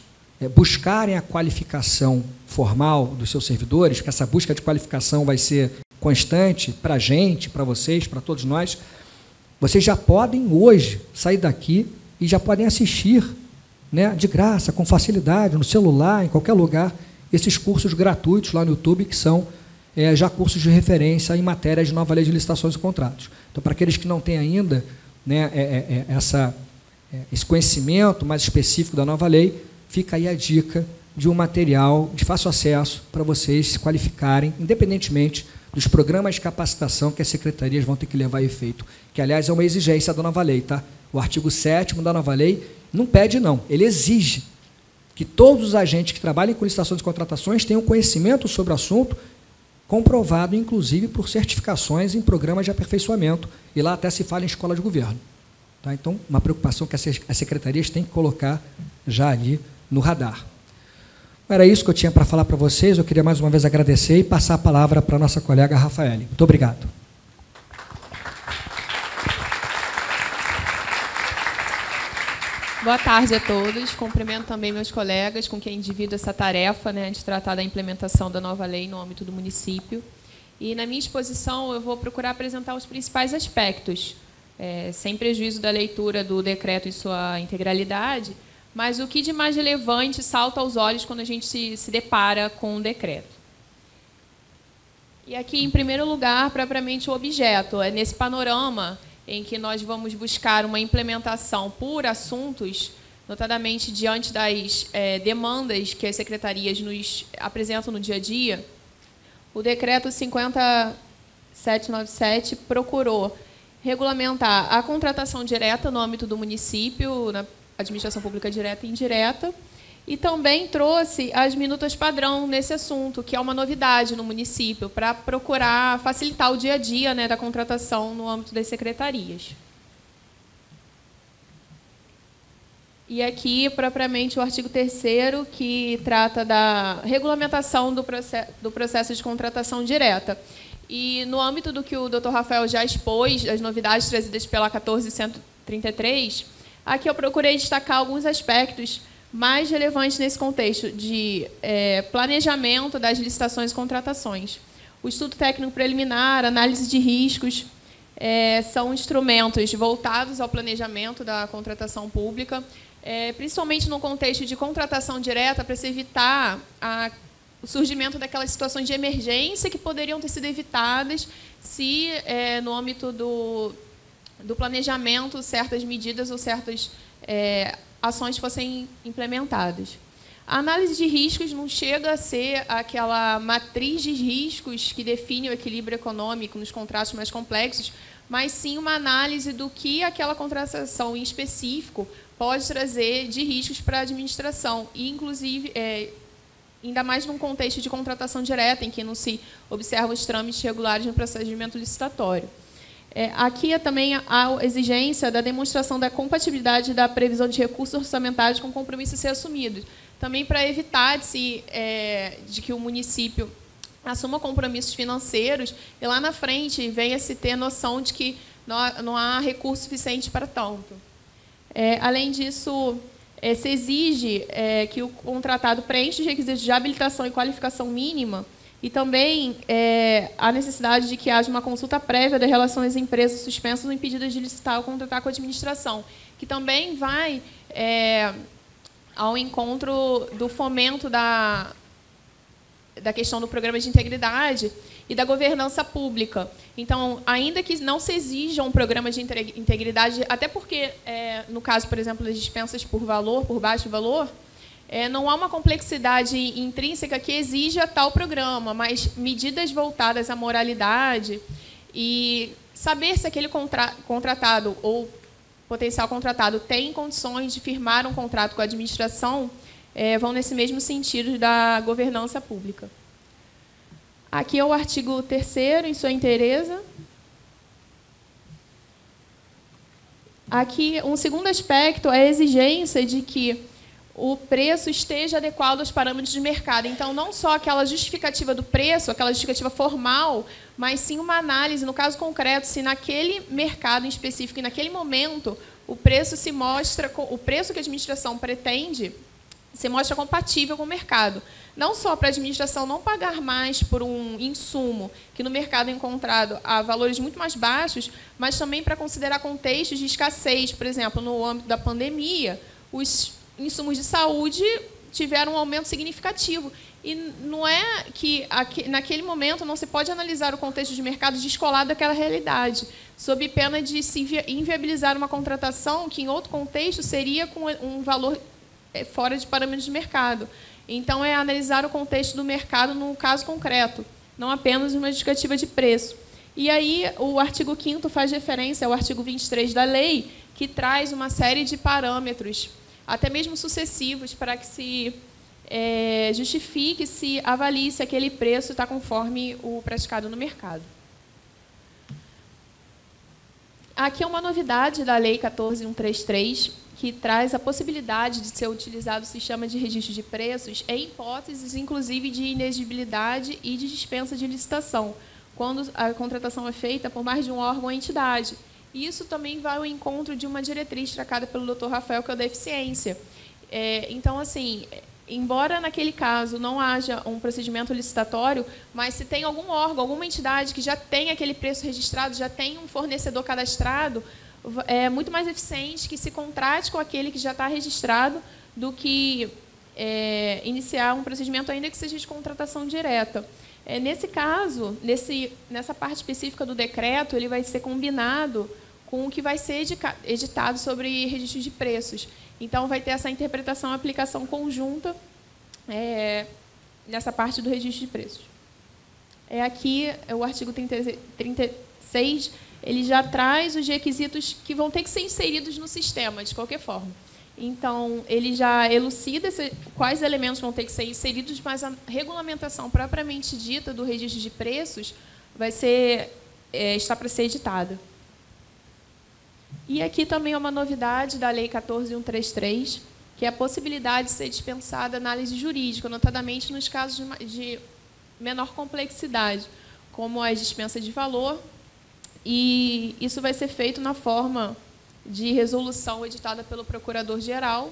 Speaker 3: buscarem a qualificação formal dos seus servidores, que essa busca de qualificação vai ser constante para a gente, para vocês, para todos nós, vocês já podem hoje sair daqui e já podem assistir, né, de graça, com facilidade, no celular, em qualquer lugar, esses cursos gratuitos lá no YouTube, que são já cursos de referência em matéria de nova lei de licitações e contratos. Então, para aqueles que não têm ainda, né, esse conhecimento mais específico da nova lei, fica aí a dica de um material de fácil acesso para vocês se qualificarem, independentemente dos programas de capacitação que as secretarias vão ter que levar a efeito, que, aliás, é uma exigência da nova lei. Tá? O artigo 7º da nova lei não pede, não, ele exige que todos os agentes que trabalhem com licitações e contratações tenham conhecimento sobre o assunto, comprovado, inclusive, por certificações em programas de aperfeiçoamento, e lá até se fala em escola de governo. Tá? Então, uma preocupação que as secretarias têm que colocar já ali no radar. Era isso que eu tinha para falar para vocês. Eu queria mais uma vez agradecer e passar a palavra para a nossa colega Rafaele. Muito obrigado.
Speaker 4: Boa tarde a todos. Cumprimento também meus colegas com quem divido essa tarefa, né, de tratar da implementação da nova lei no âmbito do município. E, na minha exposição, eu vou procurar apresentar os principais aspectos, sem prejuízo da leitura do decreto em sua integralidade, mas o que de mais relevante salta aos olhos quando a gente se depara com o decreto. E aqui, em primeiro lugar, propriamente o objeto. É nesse panorama em que nós vamos buscar uma implementação por assuntos, notadamente diante das demandas que as secretarias nos apresentam no dia a dia, o decreto 50797 procurou regulamentar a contratação direta no âmbito do município, na administração pública direta e indireta, e também trouxe as minutas padrão nesse assunto, que é uma novidade no município, para procurar facilitar o dia a dia, né, da contratação no âmbito das secretarias. E aqui, propriamente, o artigo 3º, que trata da regulamentação do processo de contratação direta. E, no âmbito do que o Dr. Rafael já expôs, as novidades trazidas pela 14.133, aqui eu procurei destacar alguns aspectos mais relevantes nesse contexto de planejamento das licitações e contratações. O estudo técnico preliminar, análise de riscos, são instrumentos voltados ao planejamento da contratação pública, principalmente no contexto de contratação direta, para se evitar o surgimento daquelas situações de emergência que poderiam ter sido evitadas se, no âmbito do planejamento, certas medidas ou certas ações fossem implementadas. A análise de riscos não chega a ser aquela matriz de riscos que define o equilíbrio econômico nos contratos mais complexos, mas sim uma análise do que aquela contratação em específico pode trazer de riscos para a administração, e, inclusive, ainda mais num contexto de contratação direta, em que não se observam os trâmites regulares no procedimento licitatório. Aqui também a exigência da demonstração da compatibilidade da previsão de recursos orçamentários com compromissos a ser assumidos, também para evitar de que o município assuma compromissos financeiros e lá na frente venha a se ter noção de que não há recurso suficiente para tanto. Além disso, se exige que o contratado preencha os requisitos de habilitação e qualificação mínima, e também a necessidade de que haja uma consulta prévia da relação às empresas suspensas ou impedidas de licitar ou contratar com a administração, que também vai ao encontro do fomento da questão do programa de integridade e da governança pública. Então, ainda que não se exija um programa de integridade, até porque, no caso, por exemplo, das dispensas por baixo valor, não há uma complexidade intrínseca que exija tal programa, mas medidas voltadas à moralidade e saber se aquele contratado ou potencial contratado tem condições de firmar um contrato com a administração, vão nesse mesmo sentido da governança pública. Aqui é o artigo 3º, em sua inteireza. Aqui, um segundo aspecto é a exigência de que o preço esteja adequado aos parâmetros de mercado. Então, não só aquela justificativa do preço, aquela justificativa formal, mas sim uma análise, no caso concreto, se naquele mercado em específico e naquele momento o preço se mostra, o preço que a administração pretende se mostra compatível com o mercado. Não só para a administração não pagar mais por um insumo que no mercado é encontrado a valores muito mais baixos, mas também para considerar contextos de escassez. Por exemplo, no âmbito da pandemia, os insumos de saúde tiveram um aumento significativo. E não é que naquele momento não se pode analisar o contexto de mercado descolado daquela realidade, sob pena de se inviabilizar uma contratação que, em outro contexto, seria com um valor fora de parâmetros de mercado. Então, é analisar o contexto do mercado no caso concreto, não apenas uma justificativa de preço. E aí, o artigo 5º faz referência ao artigo 23 da lei, que traz uma série de parâmetros, até mesmo sucessivos, para que se justifique, se avalie se aquele preço está conforme o praticado no mercado. Aqui é uma novidade da Lei 14.133, que traz a possibilidade de ser utilizado o sistema de registro de preços em hipóteses, inclusive, de inexigibilidade e de dispensa de licitação, quando a contratação é feita por mais de um órgão ou entidade. E isso também vai ao encontro de uma diretriz tracada pelo Dr. Rafael, que é o da eficiência. Então, assim, embora naquele caso não haja um procedimento licitatório, mas se tem algum órgão, alguma entidade que já tem aquele preço registrado, já tem um fornecedor cadastrado, é muito mais eficiente que se contrate com aquele que já está registrado do que iniciar um procedimento ainda que seja de contratação direta. Nesse caso, nessa parte específica do decreto, ele vai ser combinado com o que vai ser editado sobre registro de preços. Então, vai ter essa interpretação e aplicação conjunta nessa parte do registro de preços. Aqui, o artigo 36, ele já traz os requisitos que vão ter que ser inseridos no sistema, de qualquer forma. Então, ele já elucida quais elementos vão ter que ser inseridos, mas a regulamentação propriamente dita do registro de preços está para ser editada. E aqui também é uma novidade da Lei 14.133, que é a possibilidade de ser dispensada análise jurídica, notadamente nos casos de menor complexidade, como a dispensa de valor, e isso vai ser feito na forma de resolução editada pelo Procurador-Geral.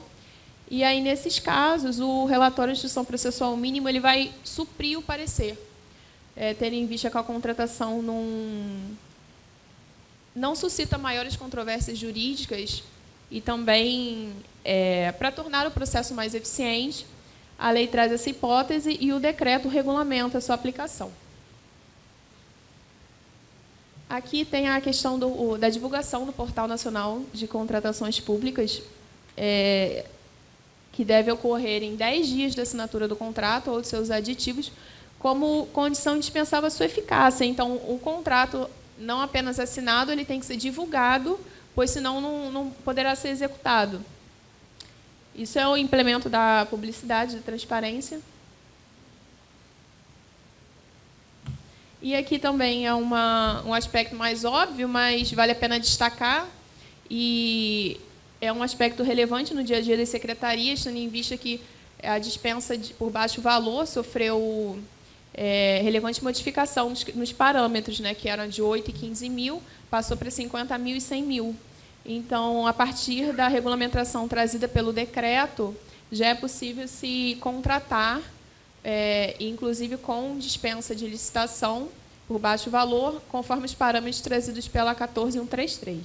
Speaker 4: E aí, nesses casos, o relatório de instrução processual mínimo ele vai suprir o parecer, tendo em vista que a contratação não suscita maiores controvérsias jurídicas e também, para tornar o processo mais eficiente, a lei traz essa hipótese e o decreto regulamenta a sua aplicação. Aqui tem a questão da divulgação do Portal Nacional de Contratações Públicas, que deve ocorrer em 10 dias da assinatura do contrato ou de seus aditivos, como condição indispensável à sua eficácia. Então, o contrato, não apenas assinado, ele tem que ser divulgado, pois senão não poderá ser executado. Isso é o implemento da publicidade, da transparência. E aqui também é um aspecto mais óbvio, mas vale a pena destacar, e é um aspecto relevante no dia a dia das secretarias, tendo em vista que a dispensa por baixo valor sofreu relevante modificação nos parâmetros, né, que eram de 8 e 15 mil, passou para 50 mil e 100 mil. Então, a partir da regulamentação trazida pelo decreto, já é possível se contratar, inclusive com dispensa de licitação por baixo valor, conforme os parâmetros trazidos pela 14.133.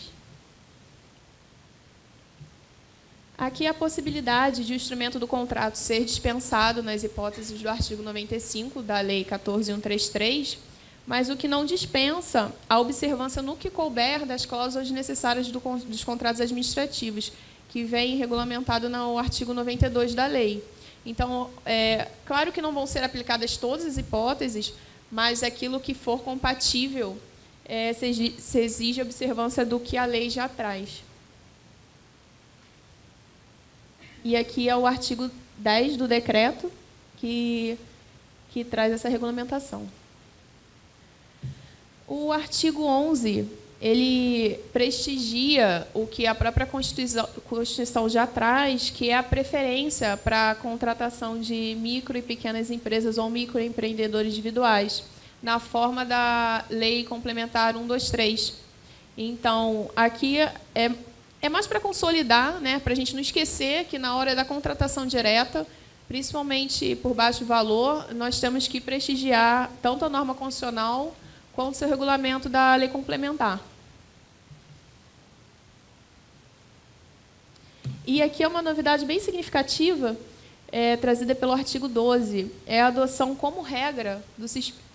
Speaker 4: Aqui a possibilidade de o instrumento do contrato ser dispensado nas hipóteses do artigo 95 da Lei 14.133, mas o que não dispensa a observância no que couber das cláusulas necessárias dos contratos administrativos, que vem regulamentado no artigo 92 da lei. Então, claro que não vão ser aplicadas todas as hipóteses, mas aquilo que for compatível se exige a observância do que a lei já traz. E aqui é o artigo 10 do decreto que traz essa regulamentação. O artigo 11, ele prestigia o que a própria Constituição já traz, que é a preferência para a contratação de micro e pequenas empresas ou microempreendedores individuais, na forma da Lei Complementar 123. Então, aqui é mais para consolidar, né, para a gente não esquecer que, na hora da contratação direta, principalmente por baixo valor, nós temos que prestigiar tanto a norma constitucional quanto o seu regulamento da Lei Complementar. E aqui é uma novidade bem significativa, trazida pelo artigo 12, é a adoção como regra do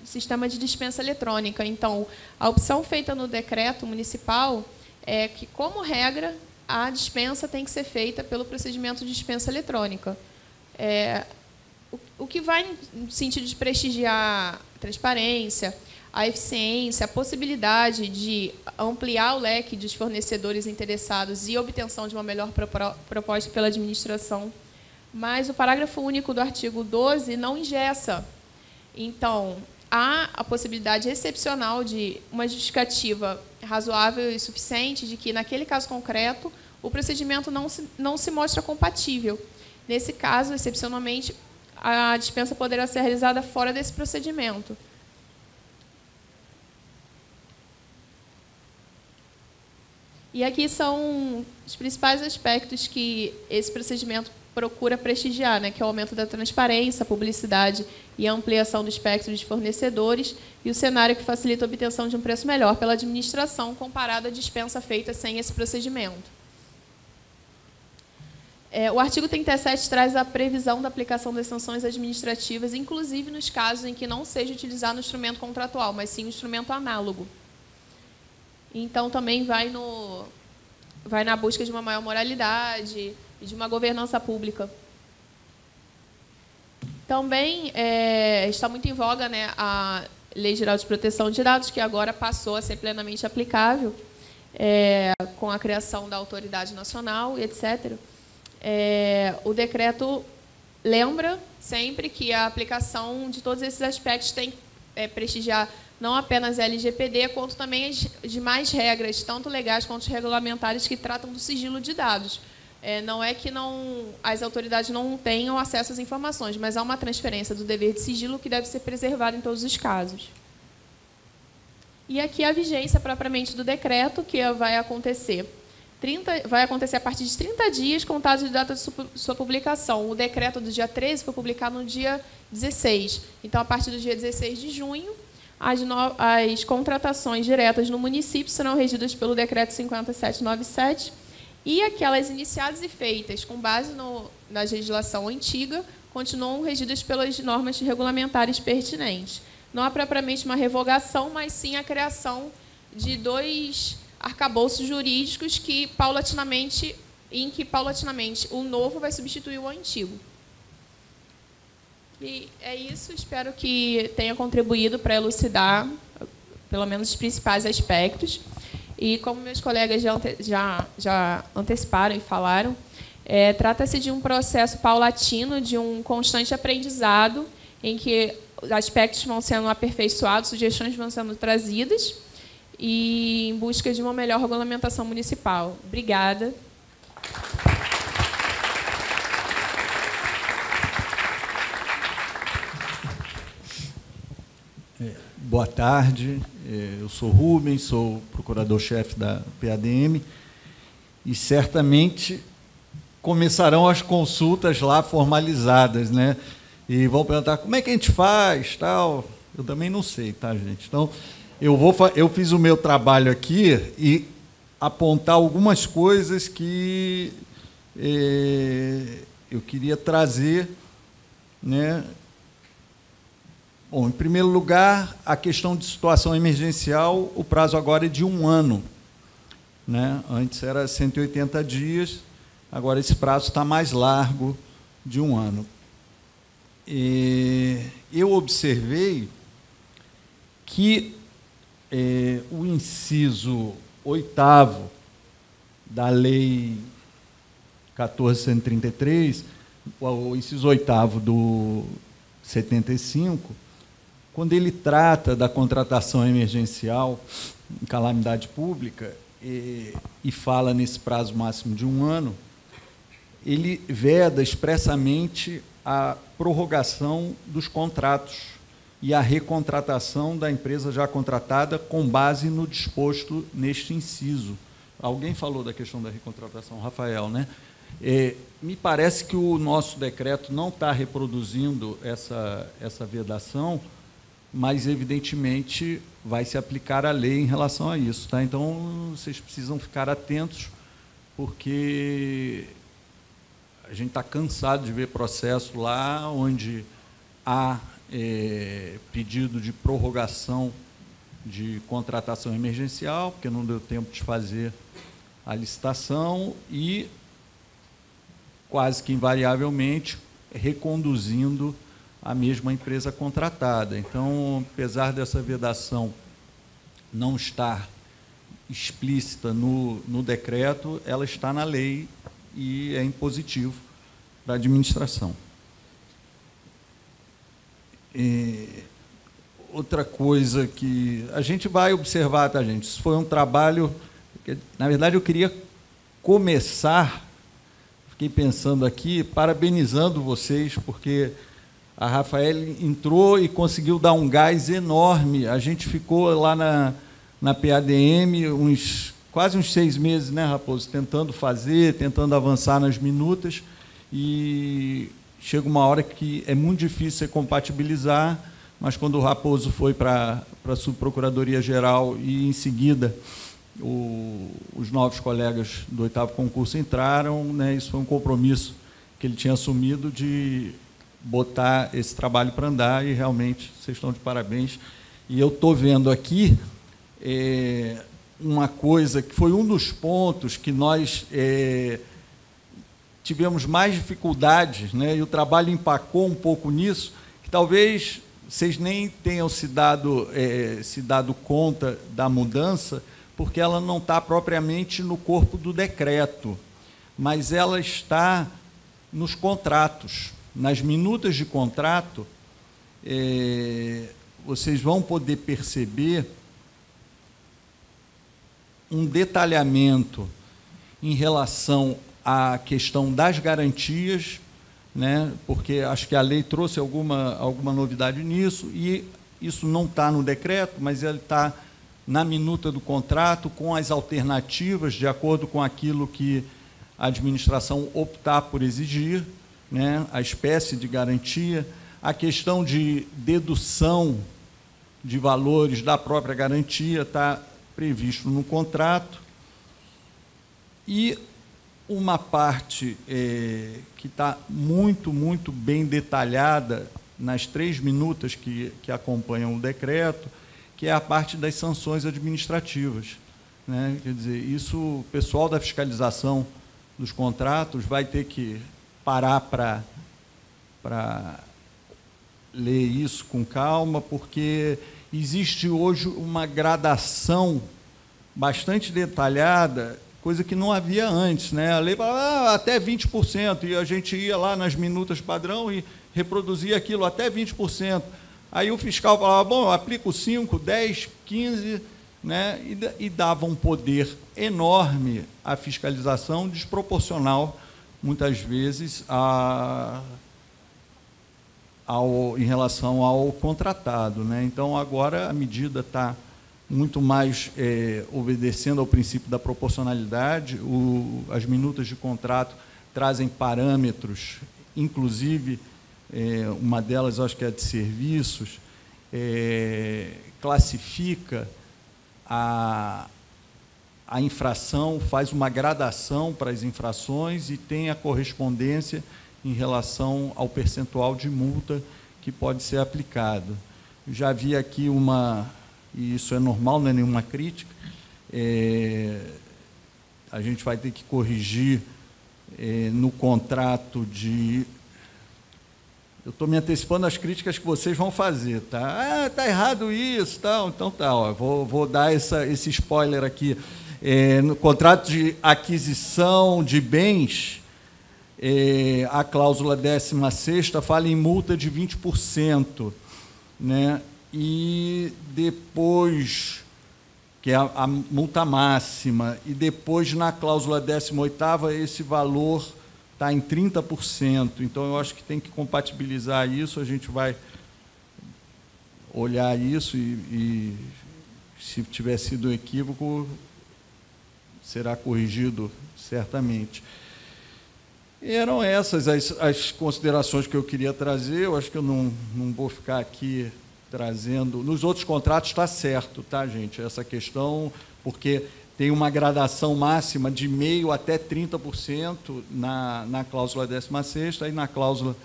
Speaker 4: sistema de dispensa eletrônica. Então, a opção feita no decreto municipal é que, como regra, a dispensa tem que ser feita pelo procedimento de dispensa eletrônica. O que vai no sentido de prestigiar a transparência, a eficiência, a possibilidade de ampliar o leque dos fornecedores interessados e a obtenção de uma melhor proposta pela administração. Mas o parágrafo único do artigo 12 não engessa. Então, há a possibilidade excepcional de uma justificativa razoável e suficiente de que, naquele caso concreto, o procedimento não se mostra compatível. Nesse caso, excepcionalmente, a dispensa poderá ser realizada fora desse procedimento. E aqui são os principais aspectos que esse procedimento procura prestigiar, né, que é o aumento da transparência, a publicidade e a ampliação do espectro de fornecedores e o cenário que facilita a obtenção de um preço melhor pela administração comparado à dispensa feita sem esse procedimento. O artigo 37 traz a previsão da aplicação das sanções administrativas, inclusive nos casos em que não seja utilizado o instrumento contratual, mas sim o instrumento análogo. Então, também vai na busca de uma maior moralidade e de uma governança pública. Também está muito em voga, né, a Lei Geral de Proteção de Dados, que agora passou a ser plenamente aplicável, com a criação da Autoridade Nacional, etc. O decreto lembra sempre que a aplicação de todos esses aspectos tem que prestigiar não apenas a LGPD, quanto também as demais regras, tanto legais quanto regulamentares, que tratam do sigilo de dados. Não é que as autoridades não tenham acesso às informações, mas há uma transferência do dever de sigilo que deve ser preservado em todos os casos. E aqui a vigência propriamente do decreto, que vai acontecer a partir de 30 dias contados de data de sua publicação. O decreto do dia 13 foi publicado no dia 16. Então, a partir do dia 16 de junho, as contratações diretas no município serão regidas pelo decreto 5797 e aquelas iniciadas e feitas com base na legislação antiga continuam regidas pelas normas regulamentares pertinentes. Não há propriamente uma revogação, mas sim a criação de 2 arcabouços jurídicos em que paulatinamente o novo vai substituir o antigo. E é isso, espero que tenha contribuído para elucidar, pelo menos, os principais aspectos. E, como meus colegas já anteciparam e falaram, trata-se de um processo paulatino, de um constante aprendizado, em que aspectos vão sendo aperfeiçoados, sugestões vão sendo trazidas, e em busca de uma melhor regulamentação municipal. Obrigada.
Speaker 5: Boa tarde, eu sou Rubens, sou procurador-chefe da PADM e certamente começarão as consultas lá formalizadas, né? E vão perguntar como é que a gente faz, tal. Eu também não sei, tá, gente? Então, eu fiz o meu trabalho aqui e apontar algumas coisas que eu queria trazer, né? Bom, em primeiro lugar, a questão de situação emergencial, o prazo agora é de 1 ano, né? Antes era 180 dias, agora esse prazo está mais largo, de 1 ano. E eu observei que o inciso 8º da Lei 14.133, o inciso 8º do 75, quando ele trata da contratação emergencial em calamidade pública e fala nesse prazo máximo de 1 ano, ele veda expressamente a prorrogação dos contratos e a recontratação da empresa já contratada com base no disposto neste inciso. Alguém falou da questão da recontratação, Rafael, né? Me parece que o nosso decreto não está reproduzindo essa vedação, mas, evidentemente, vai se aplicar a lei em relação a isso. Tá? Então, vocês precisam ficar atentos, porque a gente está cansado de ver processo lá onde há pedido de prorrogação de contratação emergencial, porque não deu tempo de fazer a licitação, e, quase que invariavelmente, reconduzindo a mesma empresa contratada. Então, apesar dessa vedação não estar explícita no decreto, ela está na lei e é impositivo para a administração. Outra coisa que a gente vai observar, tá, gente? Isso foi um trabalho que, na verdade, eu queria começar, fiquei pensando aqui, parabenizando vocês, porque a Rafael entrou e conseguiu dar um gás enorme. A gente ficou lá na PADM quase uns 6 meses, né, Raposo, tentando avançar nas minutas, e chega uma hora que é muito difícil você compatibilizar, mas quando o Raposo foi para a Subprocuradoria-Geral e, em seguida, os novos colegas do 8º concurso entraram, né, isso foi um compromisso que ele tinha assumido de botar esse trabalho para andar, e realmente vocês estão de parabéns. E eu estou vendo aqui uma coisa que foi um dos pontos que nós tivemos mais dificuldades, né, e o trabalho empacou um pouco nisso, que talvez vocês nem tenham se dado conta da mudança, porque ela não está propriamente no corpo do decreto, mas ela está nos contratos. Nas minutas de contrato, vocês vão poder perceber um detalhamento em relação à questão das garantias, né, porque acho que a lei trouxe alguma novidade nisso, e isso não está no decreto, mas ele está na minuta do contrato, com as alternativas, de acordo com aquilo que a administração optar por exigir, né, a espécie de garantia, a questão de dedução de valores da própria garantia está previsto no contrato, e uma parte que está muito, muito bem detalhada nas 3 minutas que acompanham o decreto, que é a parte das sanções administrativas, né? Quer dizer, isso o pessoal da fiscalização dos contratos vai ter que parar para ler isso com calma, porque existe hoje uma gradação bastante detalhada, coisa que não havia antes, né? A lei falava até 20%, e a gente ia lá nas minutas padrão e reproduzia aquilo até 20%. Aí o fiscal falava, bom, eu aplico 5, 10, 15, né? E dava um poder enorme à fiscalização, desproporcional, muitas vezes, em relação ao contratado, né? Então, agora a medida está muito mais obedecendo ao princípio da proporcionalidade. As minutas de contrato trazem parâmetros, inclusive, uma delas, acho que é a de serviços, classifica a infração, faz uma gradação para as infrações e tem a correspondência em relação ao percentual de multa que pode ser aplicado. Já vi aqui e isso é normal, não é nenhuma crítica, a gente vai ter que corrigir no contrato eu estou me antecipando às críticas que vocês vão fazer, tá? Ah, tá errado isso, tal. Então tá, ó, vou dar esse spoiler aqui. No contrato de aquisição de bens, a cláusula 16ª fala em multa de 20%, né? E depois, que é a multa máxima, e depois, na cláusula 18ª, esse valor está em 30%. Então, eu acho que tem que compatibilizar isso, a gente vai olhar isso e se tiver sido um equívoco, será corrigido certamente. E eram essas as considerações que eu queria trazer. Eu acho que eu não vou ficar aqui trazendo... Nos outros contratos está certo, tá, gente? Essa questão, porque tem uma gradação máxima de 0,5% até 30% na cláusula 16ª, e na cláusula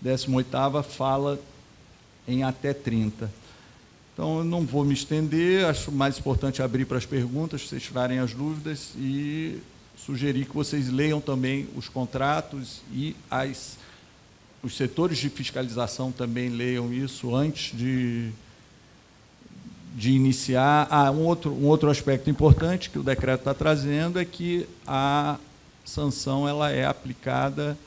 Speaker 5: 18ª fala em até 30%. Então, eu não vou me estender, acho mais importante abrir para as perguntas, se vocês tiverem as dúvidas, e sugerir que vocês leiam também os contratos e os setores de fiscalização também leiam isso antes de iniciar. Um outro aspecto importante que o decreto está trazendo é que a sanção ela é aplicada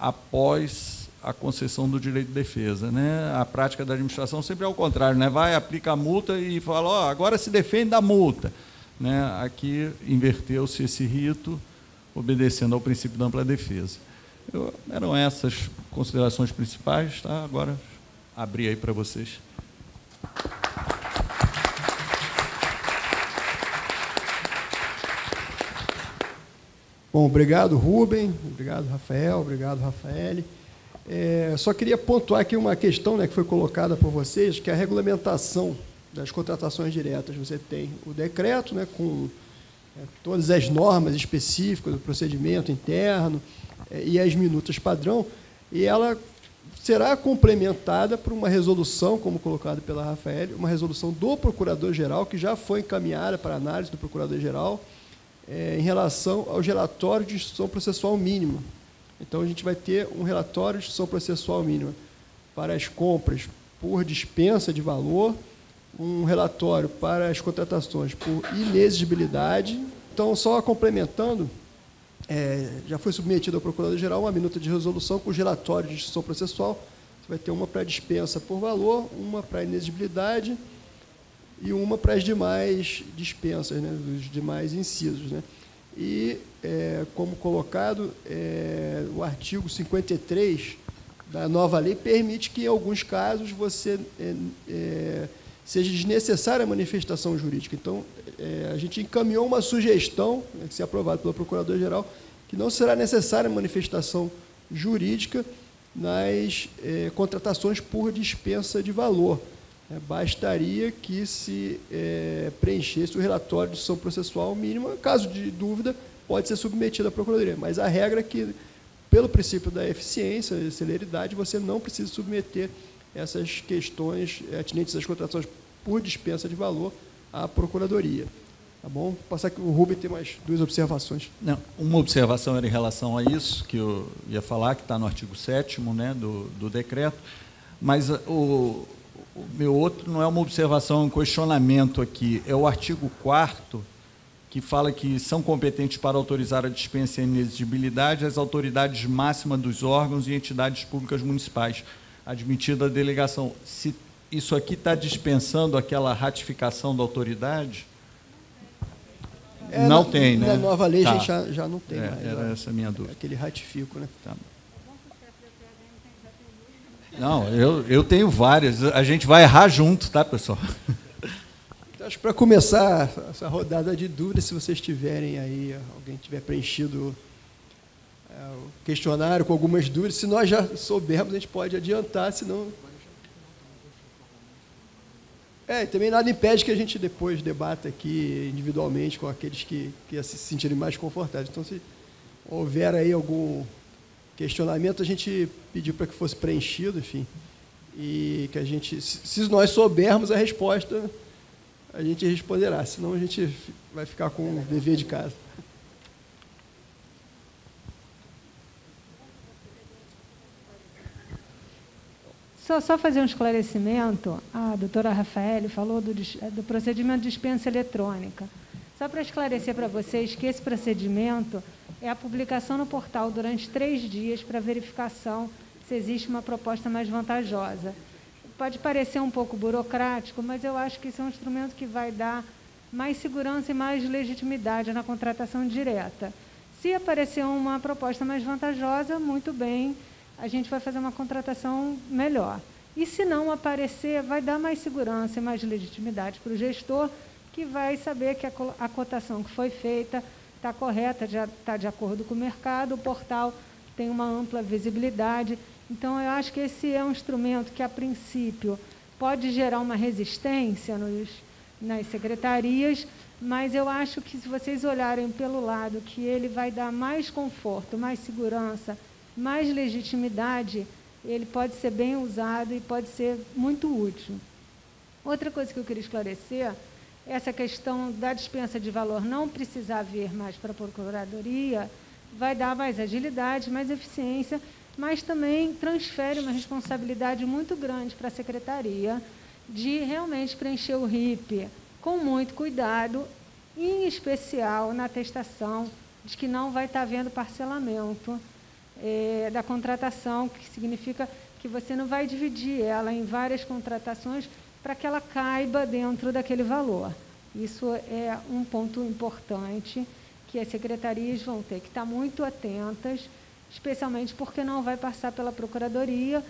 Speaker 5: após a concessão do direito de defesa, né? A prática da administração sempre é o contrário, né? Vai, aplica a multa e fala, ó, agora se defende da multa, né? Aqui inverteu-se esse rito, obedecendo ao princípio da ampla defesa. Eram essas considerações principais, tá? Agora abri aí para vocês.
Speaker 2: Bom, obrigado, Rubem, obrigado, Rafael, obrigado, Rafael. Só queria pontuar aqui uma questão, né, que foi colocada por vocês, que é a regulamentação das contratações diretas. Você tem o decreto, né, com todas as normas específicas do procedimento interno e as minutas padrão, e ela será complementada por uma resolução, como colocado pela Rafael, uma resolução do Procurador-Geral, que já foi encaminhada para análise do Procurador-Geral, em relação aos relatórios de instituição processual mínima. Então, a gente vai ter um relatório de instituição processual mínima para as compras por dispensa de valor, um relatório para as contratações por inexigibilidade. Então, só complementando, já foi submetido ao Procurador-Geral uma minuta de resolução com os relatórios de instituição processual. Você vai ter uma para dispensa por valor, uma para inexigibilidade e uma para as demais dispensas, né, dos demais incisos, né? E, como colocado, o artigo 53 da nova lei permite que, em alguns casos, seja desnecessária a manifestação jurídica. Então, a gente encaminhou uma sugestão, né, que será aprovada pelo Procurador-Geral, que não será necessária a manifestação jurídica nas contratações por dispensa de valor. Bastaria que se preenchesse o relatório de instituição processual mínima. Caso de dúvida, pode ser submetido à Procuradoria. Mas a regra é que, pelo princípio da eficiência e celeridade, você não precisa submeter essas questões atinentes às contratações por dispensa de valor à Procuradoria. Tá bom? Vou passar aqui, o Rubem tem mais duas observações.
Speaker 5: Não, uma observação era em relação a isso, que eu ia falar, que está no artigo 7º, né, do decreto, mas o meu outro não é uma observação, é um questionamento aqui. É o artigo 4º, que fala que são competentes para autorizar a dispensa e a inexigibilidade as autoridades máximas dos órgãos e entidades públicas municipais, admitida a delegação. Se isso aqui está dispensando aquela ratificação da autoridade? Não tem, né?
Speaker 2: Na nova lei
Speaker 5: tá.
Speaker 2: A gente já não tem mais.
Speaker 5: Era essa a minha dúvida.
Speaker 2: Aquele ratifico, né?
Speaker 5: Tá. Não, eu tenho várias. A gente vai errar junto, tá, pessoal?
Speaker 2: Então, acho que para começar essa rodada de dúvidas, se vocês tiverem aí, alguém tiver preenchido o questionário com algumas dúvidas, se nós já soubermos, a gente pode adiantar, senão... também nada impede que a gente depois debata aqui individualmente com aqueles que se sentirem mais confortáveis. Então, se houver aí algum questionamento, a gente pediu para que fosse preenchido, enfim, e que a gente, se nós soubermos a resposta, a gente responderá, senão a gente vai ficar com o dever de casa.
Speaker 6: Só fazer um esclarecimento. A doutora Rafaele falou do procedimento de dispensa eletrônica. Só para esclarecer para vocês que esse procedimento é a publicação no portal durante 3 dias para verificação se existe uma proposta mais vantajosa. Pode parecer um pouco burocrático, mas eu acho que isso é um instrumento que vai dar mais segurança e mais legitimidade na contratação direta. Se aparecer uma proposta mais vantajosa, muito bem, a gente vai fazer uma contratação melhor. E se não aparecer, vai dar mais segurança e mais legitimidade para o gestor, que vai saber que a cotação que foi feita está correta, já está de acordo com o mercado, o portal tem uma ampla visibilidade. Então, eu acho que esse é um instrumento que, a princípio, pode gerar uma resistência nas secretarias, mas eu acho que, se vocês olharem pelo lado que ele vai dar mais conforto, mais segurança, mais legitimidade, ele pode ser bem usado e pode ser muito útil. Outra coisa que eu queria esclarecer, essa questão da dispensa de valor não precisar vir mais para a Procuradoria, vai dar mais agilidade, mais eficiência, mas também transfere uma responsabilidade muito grande para a Secretaria de realmente preencher o RIP com muito cuidado, em especial na atestação de que não vai estar havendo parcelamento da contratação, que significa que você não vai dividir ela em várias contratações para que ela caiba dentro daquele valor. Isso é um ponto importante que as secretarias vão ter que estar muito atentas, especialmente porque não vai passar pela Procuradoria.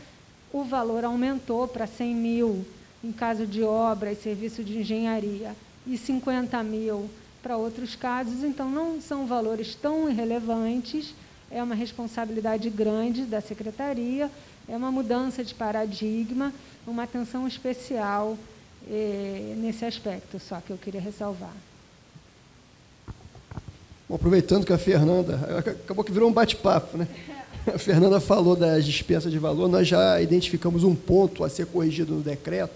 Speaker 6: O valor aumentou para 100 mil em caso de obra e serviço de engenharia e 50 mil para outros casos, então não são valores tão irrelevantes, é uma responsabilidade grande da Secretaria, é uma mudança de paradigma, uma atenção especial nesse aspecto, só que eu queria ressalvar.
Speaker 2: Bom, aproveitando que a Fernanda, acabou que virou um bate-papo, né? A Fernanda falou das dispensas de valor, nós já identificamos um ponto a ser corrigido no decreto,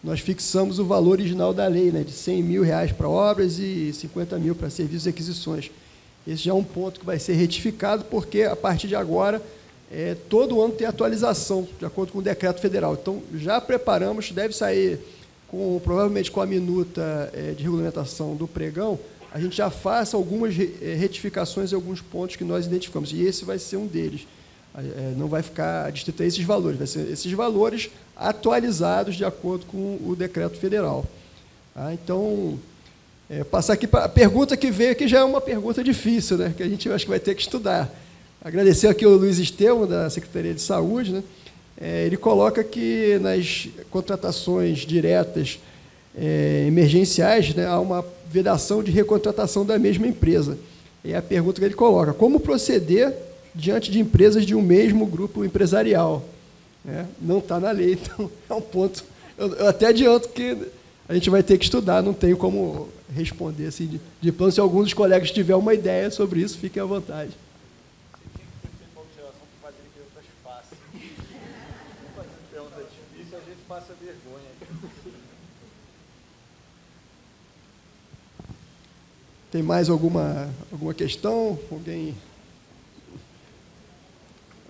Speaker 2: nós fixamos o valor original da lei, né, de R$100 mil para obras e 50 mil para serviços e aquisições. Esse já é um ponto que vai ser retificado, porque, a partir de agora, todo ano tem atualização, de acordo com o decreto federal. Então, já preparamos, deve sair, provavelmente com a minuta de regulamentação do pregão, a gente já faça algumas retificações em alguns pontos que nós identificamos, e esse vai ser um deles. Não vai ficar distrito a esses valores, vai ser esses valores atualizados de acordo com o decreto federal. Então, passar aqui para a pergunta que veio aqui, já é uma pergunta difícil, né, que a gente acho que vai ter que estudar. Agradecer aqui ao Luiz Estevão, da Secretaria de Saúde, né, ele coloca que nas contratações diretas emergenciais, né, há uma vedação de recontratação da mesma empresa. E a pergunta que ele coloca: como proceder diante de empresas de um mesmo grupo empresarial? Não está na lei, então é um ponto. Eu até adianto que a gente vai ter que estudar, não tenho como responder assim de plano. Se algum dos colegas tiver uma ideia sobre isso, fiquem à vontade. Tem mais alguma questão? Alguém?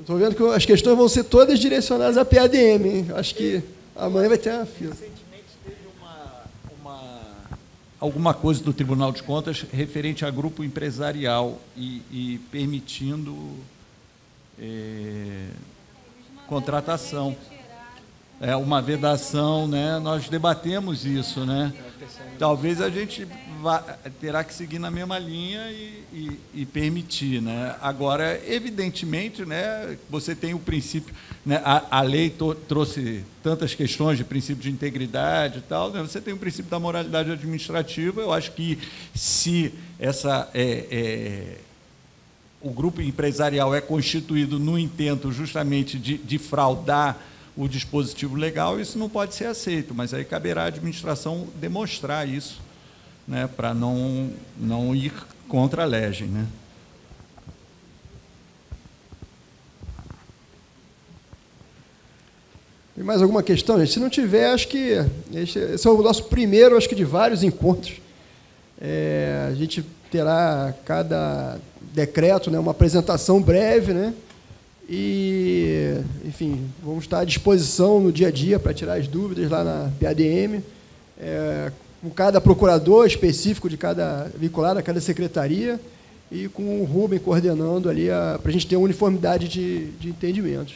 Speaker 2: Estou vendo que as questões vão ser todas direcionadas à PADM, hein? Acho que amanhã vai ter uma fila.
Speaker 5: Recentemente teve alguma coisa do Tribunal de Contas referente a grupo empresarial e permitindo contratação. Uma vedação, né? Nós debatemos isso, né? Talvez a gente terá que seguir na mesma linha e permitir, né? Agora, evidentemente, né, você tem o princípio, né, a lei trouxe tantas questões de princípio de integridade e tal, né? Você tem o princípio da moralidade administrativa. Eu acho que se o grupo empresarial é constituído no intento justamente de fraudar o dispositivo legal, isso não pode ser aceito, mas aí caberá à administração demonstrar isso, né, para não ir contra a lei, né?
Speaker 2: Tem mais alguma questão, gente? Se não tiver, acho que esse é o nosso primeiro, acho que de vários encontros. A gente terá cada decreto, né, uma apresentação breve, né? E, enfim, vamos estar à disposição no dia a dia para tirar as dúvidas lá na PADM, com cada procurador específico vinculado a cada secretaria, e com o Rubem coordenando ali, para a gente ter uma uniformidade de entendimentos.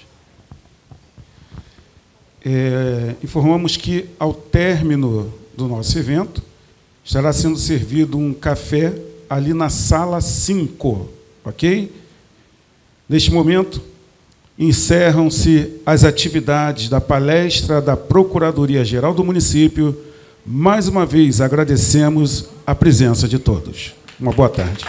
Speaker 1: Informamos que, ao término do nosso evento, estará sendo servido um café ali na sala 5, ok? Neste momento, encerram-se as atividades da palestra da Procuradoria-Geral do Município. Mais uma vez, agradecemos a presença de todos. Uma boa tarde.